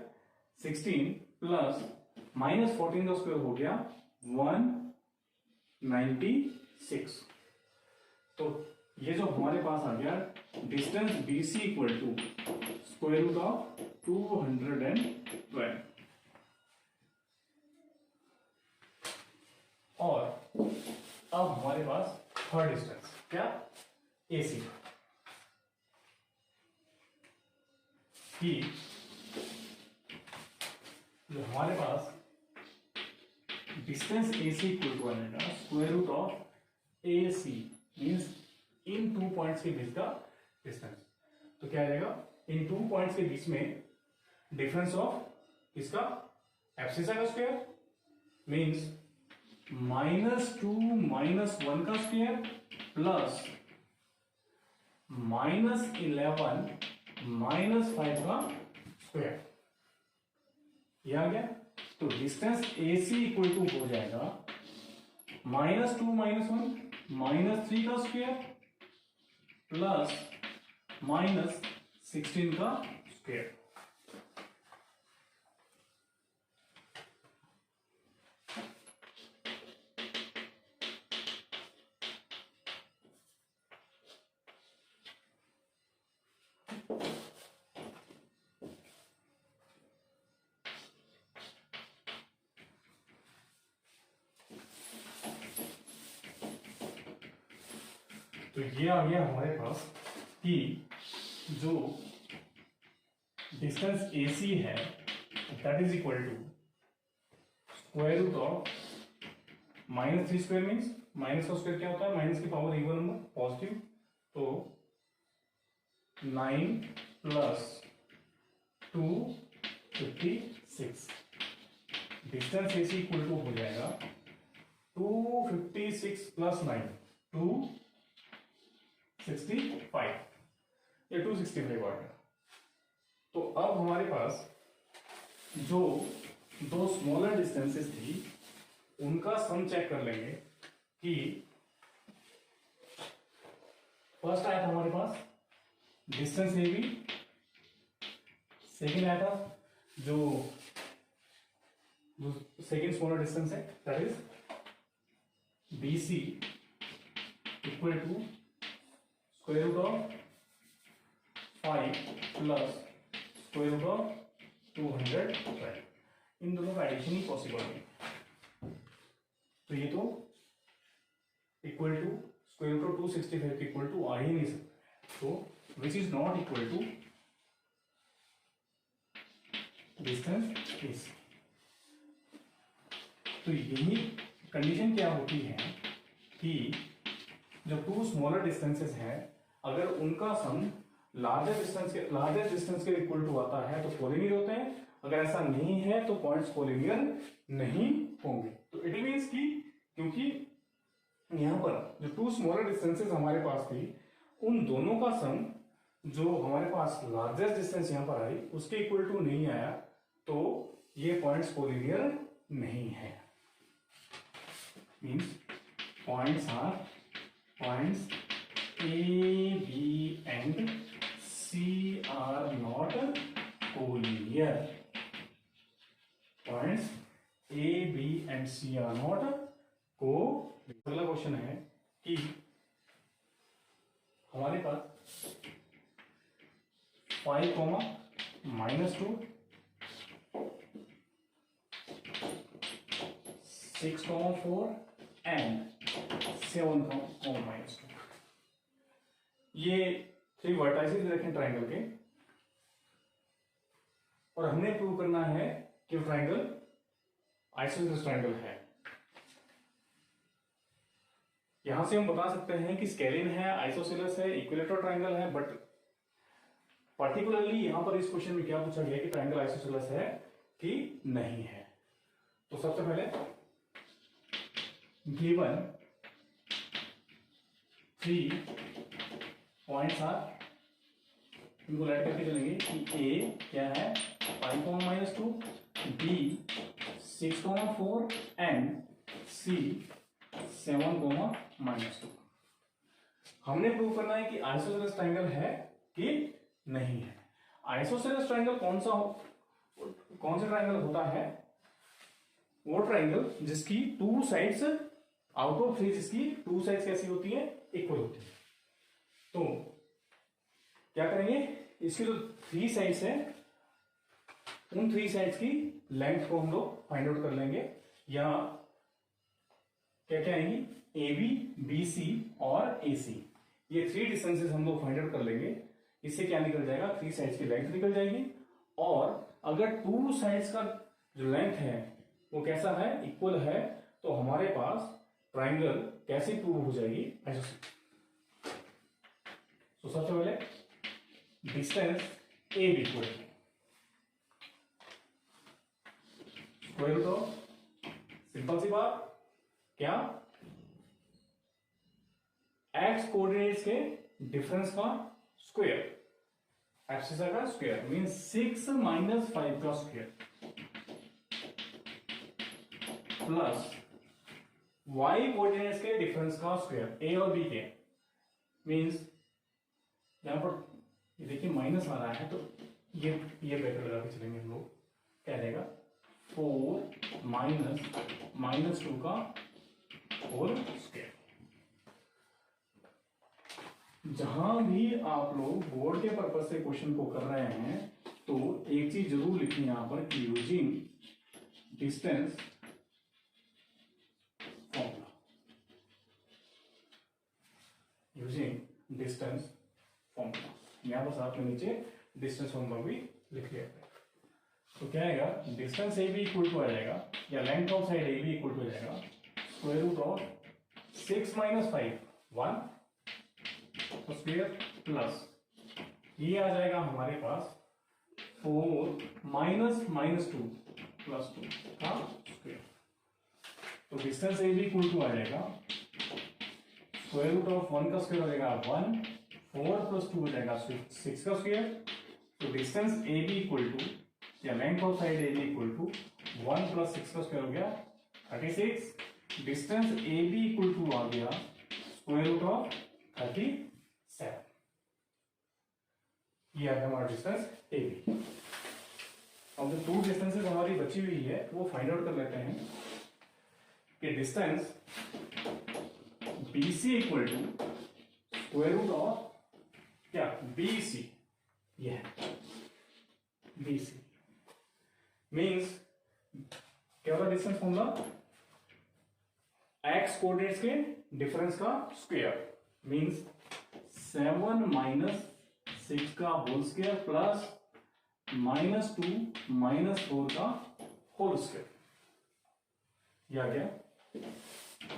16 प्लस -14 का स्क्वायर हो गया 196। तो ये जो हमारे पास आ गया distance BC equal to square root of 212। और अब हमारे पास थर्ड डिस्टेंस क्या, AC, कि जो हमारे पास डिस्टेंस AC इक्वल टू आएगा square root of AC means इन 2 पॉइंट्स के बीच का डिस्टेंस। तो क्या आ जाएगा, इन 2 पॉइंट्स के बीच में डिफरेंस ऑफ इसका एब्सिसा का स्क्वायर मीन्स -2 -1 का स्क्वायर प्लस -11 -5 का स्क्वायर। ये आ गया। तो डिस्टेंस AC इक्वल टू हो जाएगा -2 -1 -3 का स्क्वायर प्लस -16 का स्क्वायर। तो ये आ गया हमारे पास कि जो डिस्टेंस AC है that is equal to square root of -3 square means minus का स्क्वायर क्या होता है, माइनस की पावर इवन नंबर पॉजिटिव, तो 9 plus 256। Distance AC equal to हो जाएगा 256 प्लस 9 265, ये 265 आ गया। तो अब हमारे पास जो दो स्मॉलर डिस्टेंसेस थी उनका सम चेक कर लेंगे कि फर्स्ट आया था हमारे पास डिस्टेंस AB, सेकेंड आया था जो सेकेंड स्मॉलर डिस्टेंस है that is BC equal to square root of 5 plus square root of 212। इन दोनों का एडिशन ही पॉसिबल है। तो ये तो equal to square root of 265 equal to आ ही नहीं सकता, तो which is not equal to distance AC। तो यही कंडीशन क्या होती है कि जो टू स्मॉलर डिस्टेंसेस हैं अगर उनका सम लार्जर डिस्टेंस के इक्वल टू आता है तो कोलिनियर होते हैं, अगर ऐसा नहीं है तो पॉइंट्स कोलिनियर नहीं होंगे। तो इट मींस कि क्योंकि यहां पर जो टू स्मॉलर डिस्टेंसेस हमारे पास थी उन दोनों का सम जो हमारे पास लार्जेस्ट डिस्टेंस यहां पर आई उसके इक्वल टू नहीं आया, तो ये पॉइंट्स कोलिनियर नहीं है। Means points A, B and C are not collinear. Points A, B and C are not collinear. अगला क्वेश्चन है कि हमारे पास 5, -2 6, 4 and 7, -2 ये 3 वर्टाइसेस रखें ट्राइंगल के और हमने प्रूव करना है कि ट्राइंगल आइसोसेलेस ट्राइंगल है। यहां से हम बता सकते हैं कि स्केलिन है, आइसोसेलेस है, इक्विलेटरल ट्राइंगल है, बट पर्टिकुलरली यहां पर इस क्वेश्चन में क्या पूछा गया कि ट्राइंगल आइसोसेलेस है कि नहीं है। तो सबसे पहले गिवन 3 पॉइंट्स आर, इनको ऐड करके चलेंगे कि A क्या है 5, -2, B 6, 4 एंड C 7, -2। हमने प्रूव करना है कि आइसोसेलेस ट्राइंगल है कि नहीं है। आइसोसेलेस ट्राइंगल कौन सा ट्राइंगल होता है, वो ट्राइंगल जिसकी 2 साइड्स आउट ऑफ 3 जिसकी 2 साइड्स कैसी होती है, इक्वल होती है। तो क्या करेंगे, इसकी जो 3 साइड्स है उन 3 साइड्स की लेंथ को हम लोग फाइंड आउट कर लेंगे, या क्या क्या आएंगी, ए बी, बी सी और ए सी, ये 3 डिस्टेंसेस हम लोग फाइंड आउट कर लेंगे। इससे क्या निकल जाएगा, 3 साइड्स की लेंथ निकल जाएगी। और अगर 2 साइड्स का जो लेंथ है वो कैसा है, इक्वल है, तो हमारे पास ट्राइंगल कैसे प्रूव हो जाएगी, ऐसे। तो सबसे पहले distance A B equal square root of, simple सी बात, क्या, एक्स कोऑर्डिनेट्स के डिफरेंस का स्क्वायर, एक्सिस का स्क्वायर मींस 6 माइनस 5 का स्क्वायर प्लस वाई कोऑर्डिनेट्स के डिफरेंस का स्क्वायर, ए और बी के, मींस यहां पर ये देखिए माइनस आ रहा है, तो ये ब्रैकेट लगा के चलेंगे हम लोग, क्या रहेगा 4 माइनस 2 का होल स्क्वायर। जहां भी आप लोग बोर्ड के पर्पज से क्वेश्चन को कर रहे हैं, तो एक चीज जरूर लिखिए यहां पर कि using distance formula, using distance formula, यहां बस आपने नीचे डिस्टेंस फॉर्मूला भी लिख लिया है। तो क्या आएगा, distance A B equal to आ जाएगा, या length of side A B equal to आ जाएगा square root of 6 minus 5 1 square plus ये आ जाएगा हमारे पास 4 माइनस 2 प्लस 2 का स्क्वायर। तो distance A B equal to आ जाएगा स्क्वायर रूट ऑफ 1 का स्क्वायर हो जाएगा 1, 4 प्लस 2 हो जाएगा 6 का स्क्वायर। तो distance A B equal to, या length of side A B equal to 1 plus 6 का स्क्वायर हो गया 36। Distance A B equal to आ गया स्क्वायर रूट ऑफ 37। ये आ गया हमारा डिस्टेंस ए बी। अब जो 2 डिस्टेंसेस हमारी बची हुई है वो फाइंड आउट कर लेते हैं कि distance B C equal to square root of क्या, बी सी, ये है बी सी, मीन्स क्या होगा डिस्टेंस फॉर्मूला, एक्स कोऑर्डिनेट्स के डिफरेंस का स्क्वायर मींस 7 माइनस 6 का होल स्क्वायर प्लस -2 माइनस 4 का होल स्क्वायर। ये आ गया।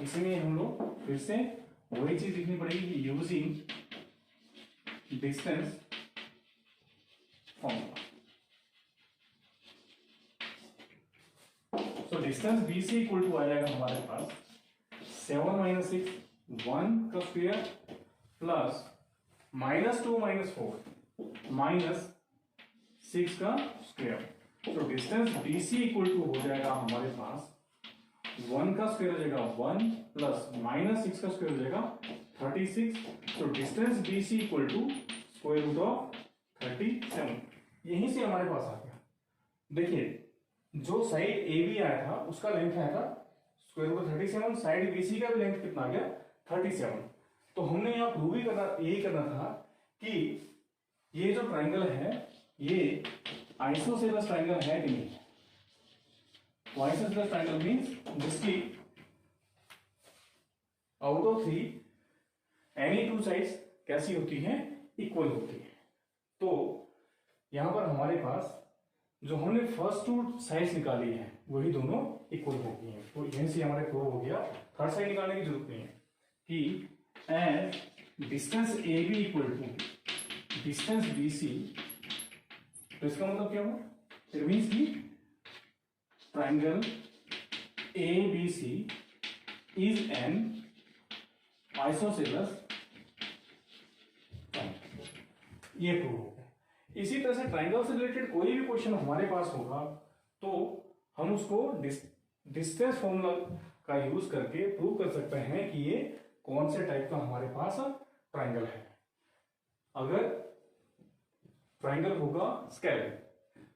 इसमें हम लोग फिर से वही चीज लिखनी पड़ेगी कि यूजिंग डिस्टेंस फॉर्मूला। तो distance B C equal to आ जाएगा हमारे पास 7 माइनस 6 1 का स्क्वायर प्लस -2 माइनस 4 माइनस 6 का स्क्वायर। तो distance B C equal to हो जाएगा हमारे पास 1 का स्क्वायर हो जाएगा 1 प्लस -6 का स्क्वायर हो जाएगा 36। तो distance B C equal to square root of 37। यहीं से हमारे पास आ गया। देखिए जो साइड ए बी आया था उसका लेंथ आया था square root 37, side B C का भी लेंथ कितना आ गया 37। तो हमने यहाँ प्रूव ही करना, यही करना था कि ये जो ट्राइंगल है ये आइसोसेलेस ट्राइंगल है कि नहीं। आइसोसेलेस ट्राइंगल मींस जिसकी आउट ऑफ 3 एनी 2 साइड्स कैसी होती हैं, इक्वल होती है। तो यहां पर हमारे पास जो हमने फर्स्ट 2 साइड्स निकाली है वही दोनों इक्वल हो गई हैं। तो यहीं से हमारे प्रूव हो गया, थर्ड साइड निकालने की जरूरत नहीं है कि as distance A B equal to distance B C. तो इसका मतलब क्या हुआ, इट मींस कि triangle A B C is an isosceles triangle. ये प्रूव हो गया। इसी तरह से ट्राइंगल से रिलेटेड कोई भी क्वेश्चन हमारे पास होगा तो हम उसको डिस्टेंस फॉर्मूला का यूज करके प्रूव कर सकते हैं कि ये कौन से टाइप का हमारे पास ट्राइंगल है। अगर ट्राइंगल होगा स्केलिंग,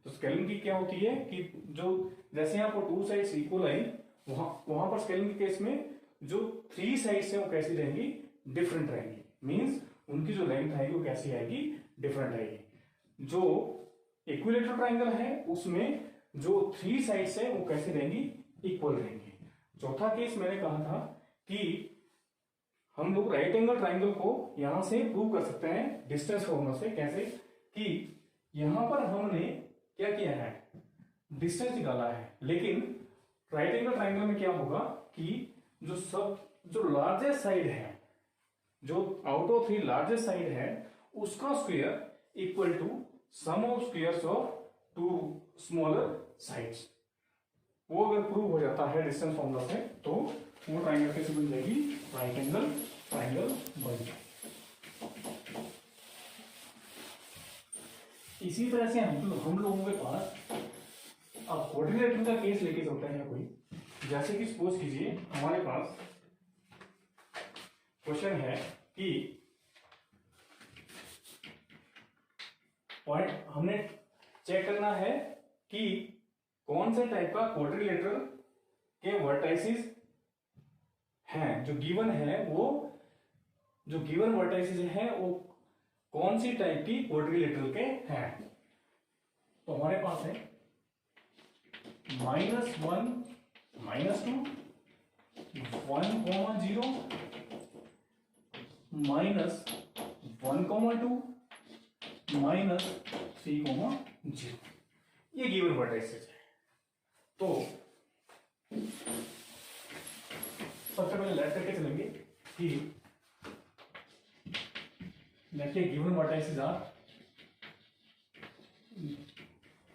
तो स्केलिंग की क्या होती है कि जो जैसे यहाँ पर 2 साइड्स इक्वल आई, वहां पर स्केलिंग के केस में जो 3 साइड्स है वो कैसी रहेंगी, डिफरेंट रहेंगी। मींस उनकी जो लेंथ आएगी वो कैसी आएगी, डिफरेंट आएगी। जो इक्विलेटरल ट्राइंगल है उसमें जो 3 साइड्स है वो कैसे रहेंगी, इक्वल रहेंगी। चौथा केस मैंने कहा था कि हम लोग राइट एंगल ट्राइंगल को यहां से प्रूव कर सकते हैं डिस्टेंस फॉर्मूला से। कैसे कि यहां पर हमने क्या किया है, डिस्टेंस निकाला है, लेकिन राइट एंगल ट्राइंगल में क्या होगा कि जो लार्जेस्ट साइड है, जो आउट ऑफ 3 लार्जेस्ट साइड है, उसका square equal to sum of squares of 2 smaller sides. वो अगर प्रूव हो जाता है डिस्टेंस फॉर्मूला से तो वो ट्राइंगल कैसे बन जाएगी, राइट एंगल ट्राइंगल बन जाएगी। इसी तरह से हम लोगों के पास अब क्वाड्रिलेटरल का केस लेके चलते हैं कोई। जैसे कि सपोज कीजिए हमारे पास क्वेश्चन है कि पॉइंट हमने चेक करना है कि कौन से टाइप का क्वाड्रिलेटरल के वर्टाइसिस हैं, जो गिवन है वो जो गिवन वर्टाइसिस है वो कौन सी टाइप की क्वाड्रिलेटरल के हैं। तो हमारे पास है -1 -2 1, 0 -1, 2 -3, 0 ये गिवन वर्टाइसिस है। तो सबसे पहले लेट करके चलेंगे कि लेट के गिवन वर्टाइसिस आर,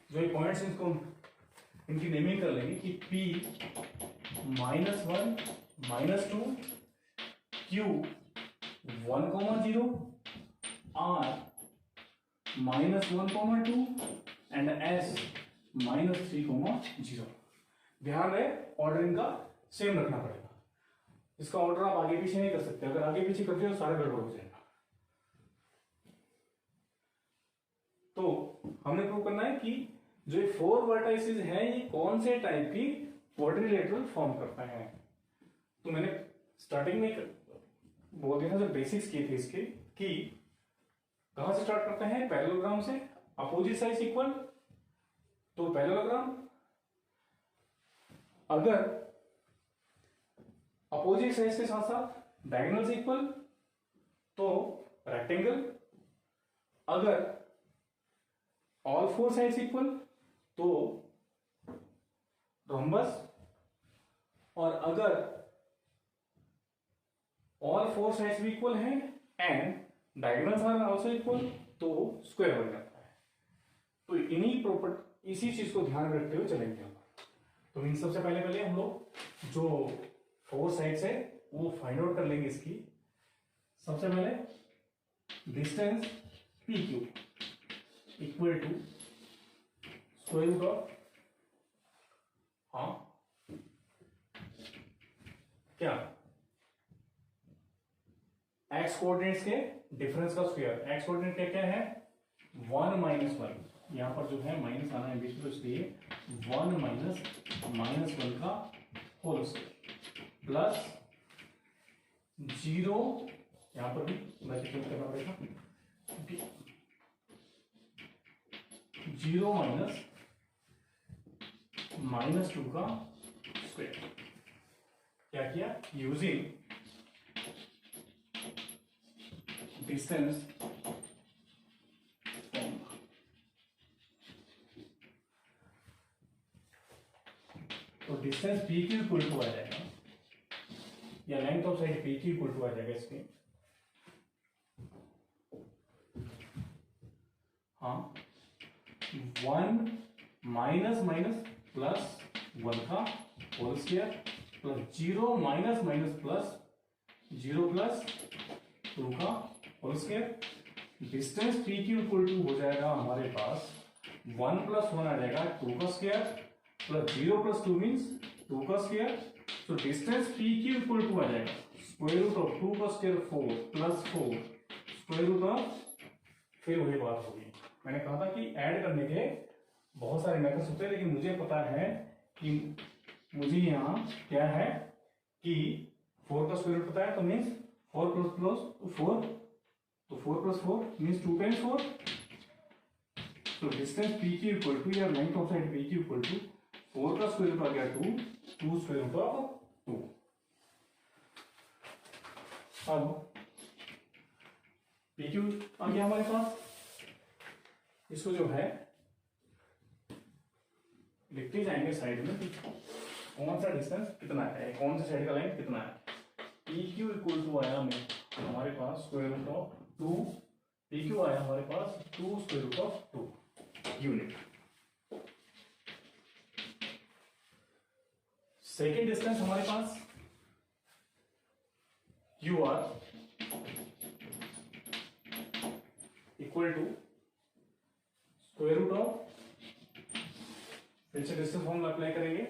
जो ये पॉइंट्स इनको इनकी नेमिंग कर लेंगे कि P -1 -2 Q 1, 0 R -1, 2 and S -3, 0। ध्यान रहे ऑर्डरिंग का सेम रखना पड़ेगा। इसका ऑर्डर आप आगे पीछे नहीं कर सकते, अगर आगे पीछे करते हो तो सारा गड़बड़ हो जाएगा। तो हमने प्रूव करना है कि जो 4 वर्टाइसिस है ये कौन से टाइप की क्वाड्रिलेटरल फॉर्म करता है। तो मैंने स्टार्टिंग में बोल दिया था, जब बेसिक्स किए थे इसके, कि कहां से स्टार्ट करते हैं, पैरेललोग्राम से। अपोजिट साइड्स इक्वल तो पैरेललोग्राम, अगर अपोजिट साइड्स के साथ साथ डायगोनल्स इक्वल तो रेक्टेंगल, अगर ऑल 4 साइड्स इक्वल तो रोम्बस, और अगर ऑल 4 साइड्स भी इक्वल हैं and diagonals are also equal तो स्क्वायर बन जाता है। तो इन्हीं प्रॉपर्टी, इसी चीज को ध्यान रखते हुए चलेंगे हम। तो इन सबसे पहले हम लोग जो 4 साइड्स है वो फाइंड आउट कर लेंगे इसकी। सबसे पहले distance PQ equal to square root of क्या एक्स कोऑर्डिनेट्स के डिफरेंस का स्क्वायर। एक्स कोऑर्डिनेट क्या है 1 -1, यहां पर जो है माइनस आना है बीच में, तो इसलिए 1 -1 का होल स्क्वायर प्लस 0, यहां पर भी ब्रैकेट करना पड़ेगा, 0 -2 का स्क्वायर। क्या किया, यूजिंग डिस्टेंस तो डिस्टेंस PQ इक्वल टू आ जाएगा, या length of side PQ equal to आ जाएगा इसके 1 माइनस प्लस 1 का whole square plus 0 minus plus 0 plus 2 का whole square. Distance PQ equal to हो जाएगा हमारे पास 1 + 1 आ जाएगा 2 का स्क्वायर प्लस 0 + 2 मीन्स 2 का स्क्वायर। तो डिस्टेंस PQ इक्वल टू आ जाएगा स्क्वायर रूट ऑफ 2 का square 4 plus 4 square root of, फिर वही बात होगी। मैंने कहा था कि ऐड करने के बहुत सारे मेथड्स होते हैं, लेकिन मुझे पता है कि मुझे यहाँ क्या है कि 4 का स्क्वायर रूट पता है, तो मीन्स 4 + 4 तो 4 + 4 मीन्स 2 × 4 तो distance P Q equal to या length of side P Q equal to 4 का स्क्वायर रूट आ गया 2 स्क्वायर रूट ऑफ 2। अब पी क्यू आ गया हमारे पास, इसको जो है लिखते जाएंगे साइड में कौन सा डिस्टेंस कितना है, कौन सी साइड का लेंथ कितना है। पी क्यू इक्वल टू आया में हमारे पास square root of 2, P Q आया हमारे पास 2 square root of 2 unit. Second distance हमारे पास U R equal to square root of, फिर से डिस्टेंस फॉर्मूला अप्लाई करेंगे,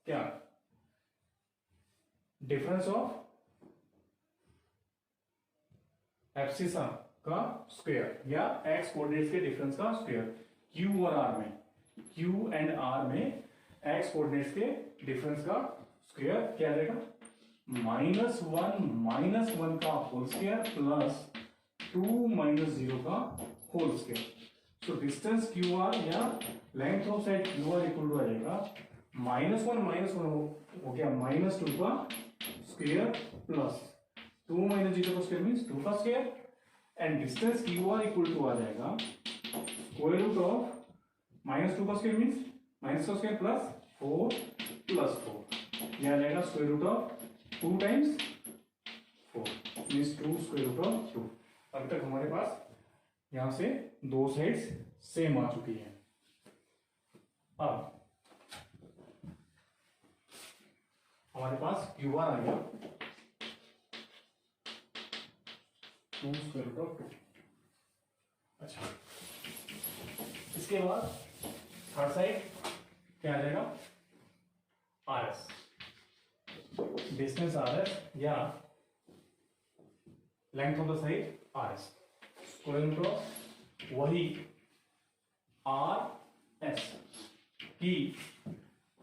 क्या डिफरेंस ऑफ एब्सिसा का स्क्वायर या एक्स कोऑर्डिनेट्स के डिफरेंस का स्क्वायर। क्यू और आर में, क्यू एंड आर में एक्स कोऑर्डिनेट्स के डिफरेंस का स्क्वायर क्या आ जाएगा, -1 का होल स्क्वायर प्लस 2 - 0 का होल स्क्वायर। तो डिस्टेंस क्यू आर या length of side Q R equal to आ जाएगा -1 हो गया -2 का स्क्वायर प्लस 2 - 0 का स्क्वायर मीन्स 2 का square, and distance Q R equal to आ जाएगा स्क्वायर रूट ऑफ -2 का स्क्वायर मीन्स माइनस का स्क्वायर प्लस 4 + 4, यह आ जाएगा square root of 2 times 4 means 2 square root of 2। अब तक हमारे पास यहां से दो साइड्स सेम आ चुकी है। अब हमारे पास क्यू आर आ गया 2 स्क्वायर रूट ऑफ 2। अच्छा, इसके बाद थर्ड साइड क्या आ जाएगा, R S, distance R S या length of the side R S, square root of वही आर एस की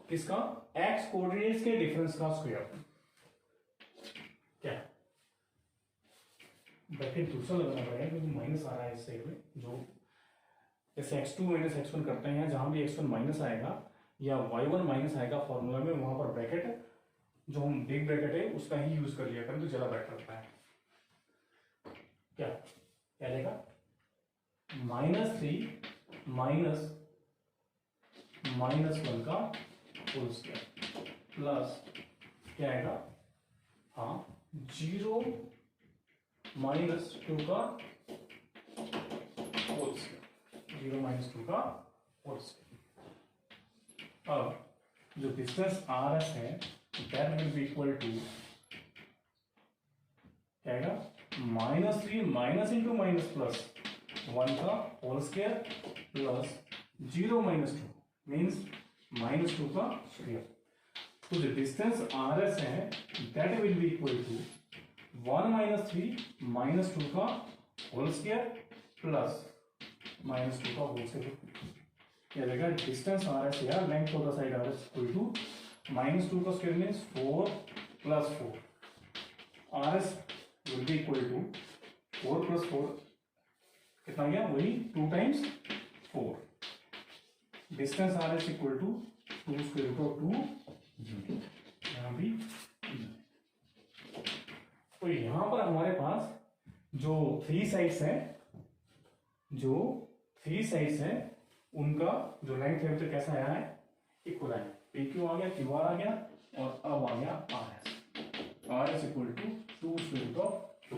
किसका, एक्स कोऑर्डिनेट्स के डिफरेंस का स्क्वायर। क्या ब्रैकेट दूसरा लगाना पड़ेगा क्योंकि माइनस आ रहा है इस साइड में, जो जैसे x2 - x1 करते हैं, जहां भी x1 माइनस आएगा या y1 माइनस आएगा फॉर्मूला में, वहां पर ब्रैकेट जो हम बिग ब्रैकेट है उसका ही यूज कर लिया करें तो ज्यादा बेटर होता है। क्या क्या आएगा, -3 -1 का होल स्क्वायर प्लस क्या आएगा, हाँ 0 - 2 का होल स्क्वायर, 0 - 2 का होल स्क्वायर। अब जो डिस्टेंस आर एस है that will be equal to क्या आएगा, -3 माइनस इंटू माइनस प्लस 1 का होल स्क्वायर प्लस 0 - 2 मीन्स -2 का स्क्वायर। तो जो डिस्टेंस आर एस है that will be equal to 1 - 3 -2 का होल स्क्वायर प्लस -2 का होल स्क्वायर। क्या रहेगा, डिस्टेंस आर एस या length of the side R S equal to -2 का square means 4 + 4, R S will be equal to 4 + 4 कितना गया, वही 2 times 4, distance R S equal to 2 square root of 2 unit. यहां भी तो यहां पर हमारे पास जो 3 साइड्स है उनका जो लेंथ है तो कैसा आया है, इक्वल आया, पी क्यू आ गया, क्यू आर आ गया, और अब आ गया R S equal to 2 square root of 2।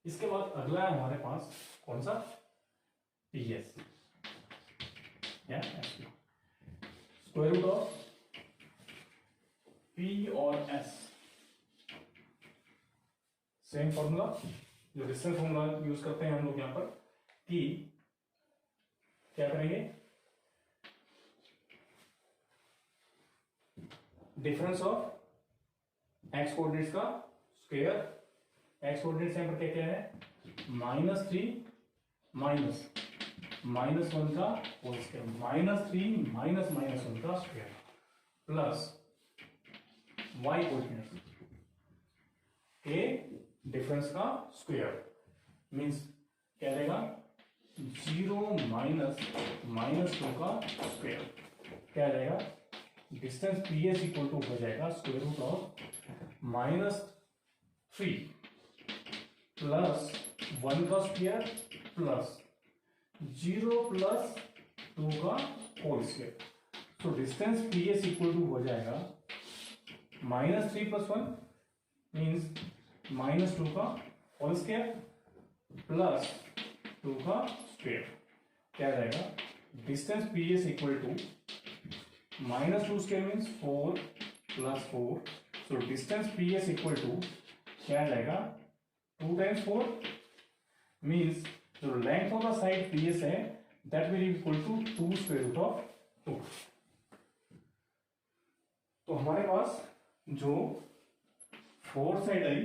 इसके बाद अगला है हमारे पास कौन सा, पी एस या स्क्वायर रूट ऑफ पी और एस, सेम फॉर्मूला जो डिस्टेंस फॉर्मूला यूज करते हैं हम लोग यहां पर, कि क्या करेंगे, डिफरेंस ऑफ एक्स कोऑर्डिनेट्स का स्क्वायर, एक्स कोऑर्डिनेट्स यहां पर क्या क्या है, -3 -1 का होल स्क्वायर, -3 -1 का स्क्वायर प्लस y कोऑर्डिनेट्स के डिफरेंस का स्क्वायर मीन्स क्या रहेगा 0 माइनस 2 का स्क्वायर क्या रहेगा distance P S equal to हो जाएगा स्क्वायर रूट ऑफ -3 प्लस 1 का स्क्वायर प्लस 0 प्लस 2 का होल स्क्वायर। तो distance P S equal to हो जाएगा -3 + 1 मीन्स -2 का होल स्क्वायर प्लस 2 का स्क्वायर क्या रहेगा distance P S equal to -2 square means 4 + 4। So distance P S equal to क्या जाएगा 2 × 4 मीन्स जो length of the side P S है that will equal to 2 square root of 2। तो हमारे पास जो 4 साइड आई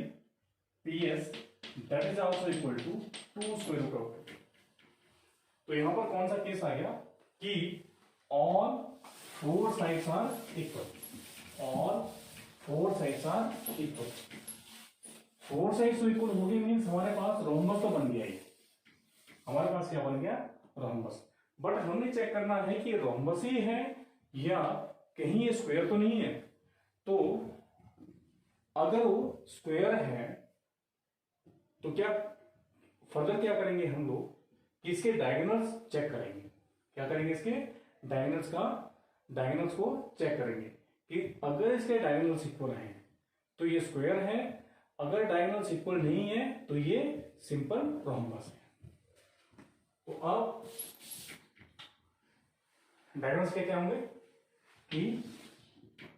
P S that is also equal to 2 square root of 2। तो यहां पर कौन सा केस आ गया कि all 4 sides are equal. All 4 sides are equal. 4 sides तो इक्वल हो गई मीन्स हमारे पास रोम्बस तो बन गया। हमारे पास क्या बन गया रोम्बस। बट हमें चेक करना है कि रोम्बस ही है या कहीं ये स्क्वायर तो नहीं है। तो अगर वो स्क्वायर है तो क्या फर्दर क्या करेंगे हम लोग कि इसके डायगोनल्स चेक करेंगे। क्या करेंगे इसके डायगोनल्स को चेक करेंगे कि अगर इसके डायगोनल्स इक्वल हैं तो ये स्क्वायर है, अगर डायगोनल्स इक्वल नहीं है तो ये सिंपल रोम्बस है। तो अब डायगोनल्स क्या होंगे कि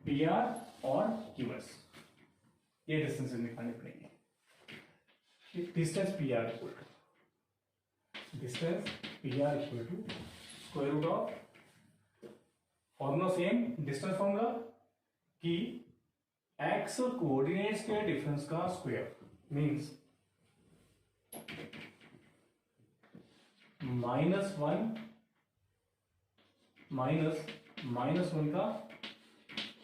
पी आर और क्यू एस ये डिस्टेंस निकालने पड़ेंगे। Distance P R equal to square root of formula same distance formula कि एक्स कोऑर्डिनेट्स के डिफरेंस का स्क्वायर मींस -1 का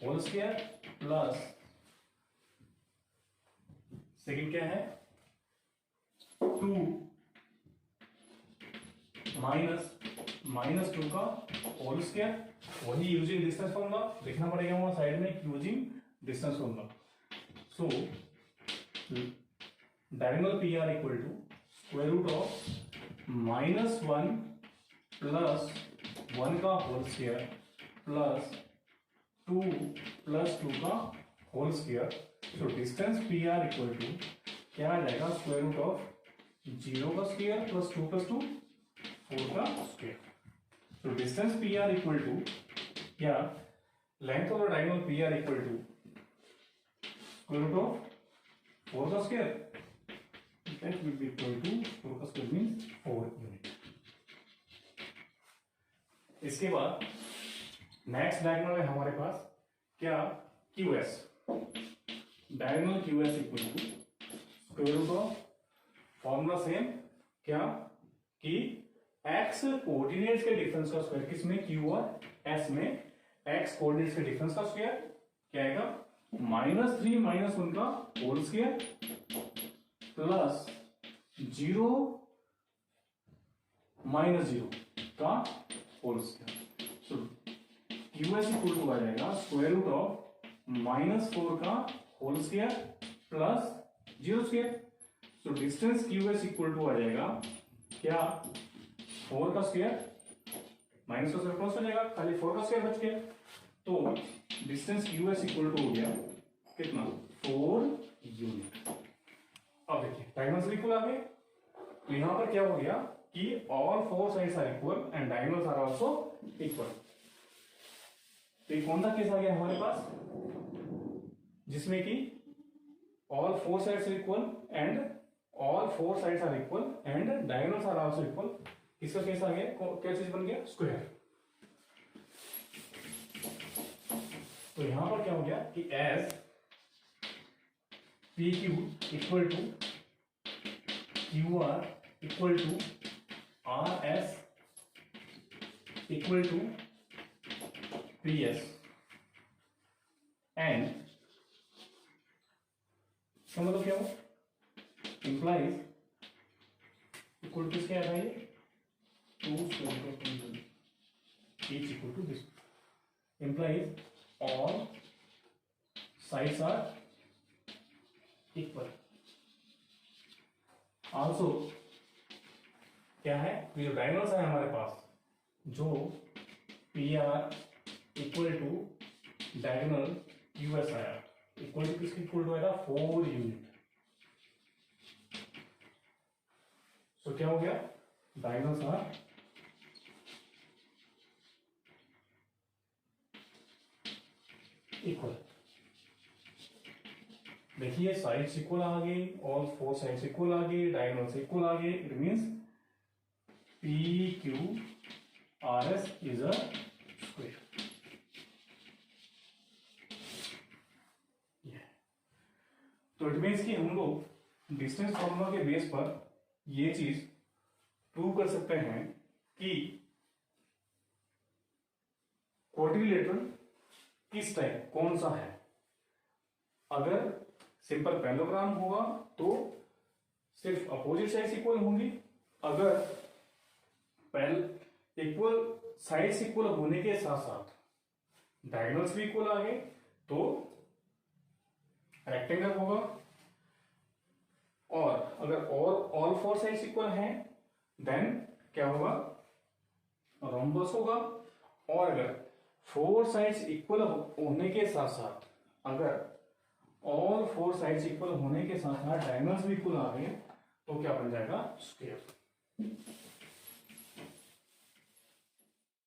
होल स्क्वायर प्लस सेकेंड क्या है 2 -2 का होल स्क्वायर। वही यूजिंग डिस्टेंस फॉर्मूला लिखना पड़ेगा वहां साइड में using distance formula. So diagonal P R equal to square root of -1 plus 1 का होल स्क्वायर प्लस 2 + 2 का होल स्क्वायर। तो distance P R equal to क्या आ जाएगा स्क्वायर रूट ऑफ 0 का स्क्वायर प्लस 2 + 2 4 का स्क्वायर। तो distance P R equal to क्या length of the diagonal P R equal to square root of 4 का square that will be equal to 4 का square means 4 unit. इसके बाद next diagonal है हमारे पास क्या Q S. Diagonal Q S equal to square root of formula same क्या कि एक्स कोऑर्डिनेट्स के डिफरेंस का स्क्वायर किसमें क्यू और एस में एक्स कोऑर्डिनेट्स के डिफरेंस का स्क्वायर क्या आएगा -3 - 1 का होल स्क्वायर प्लस 0 - 0 का whole square. So Q S equal to आ जाएगा स्क्वायर रूट ऑफ -4 का होल स्क्वायर प्लस 0 स्क्वायर। तो distance Q S equal to आ जाएगा क्या 4 का स्क्वायर माइनस का स्क्वायर प्लस हो जाएगा खाली 4 का स्क्वायर बच गया। तो distance Q S equal to हो गया कितना 4 यूनिट। अब देखिए डायगोनल्स इक्वल आ गए। तो यहां पर क्या हो गया कि all 4 sides are equal and diagonals are also equal. तो ये कौन सा केस आ गया हमारे पास जिसमें कि all 4 sides are equal and all 4 sides are equal and diagonals are also equal। इसका केस आ गया क्या चीज बन गया स्क्वायर। तो यहां पर क्या हो गया कि S P Q equal to Q R equal to R S equal to P S and इसका मतलब क्या हो, इंप्लाइज इक्वल टू क्या है, 2 square root of each equal to this, implies all sides are equal. Also क्या है, ये जो डायगोनल्स है हमारे पास, जो P R equal to diagonal यूएस आया, इक्वल टू किसके इक्वल टू आएगा, 4 यूनिट. सो क्या हो गया, डायगोनल्स आर इक्वल. देखिए साइड्स इक्वल आ गई, ऑल 4 साइड्स इक्वल आ गई, डायगोनल्स इक्वल आ गए. It means P Q R S is a square. तो इट मींस कि हम लोग डिस्टेंस फॉर्मूला के बेस पर ये चीज प्रूव कर सकते हैं कि क्वाड्रिलेटरल किस टाइप कौन सा है. अगर सिंपल पैरेललोग्राम होगा तो सिर्फ अपोजिट साइड्स इक्वल होंगी. अगर इक्वल साइड्स इक्वल होने के साथ साथ डायगोनल्स भी इक्वल आ गए तो रेक्टेंगल होगा. और अगर ऑल 4 साइड्स इक्वल हैं देन क्या होगा, रोम्बस होगा. और अगर 4 साइड्स इक्वल होने के साथ साथ, अगर ऑल 4 साइड्स इक्वल होने के साथ साथ डायगोनल्स भी इक्वल आ गए तो क्या बन जाएगा, स्क्वायर.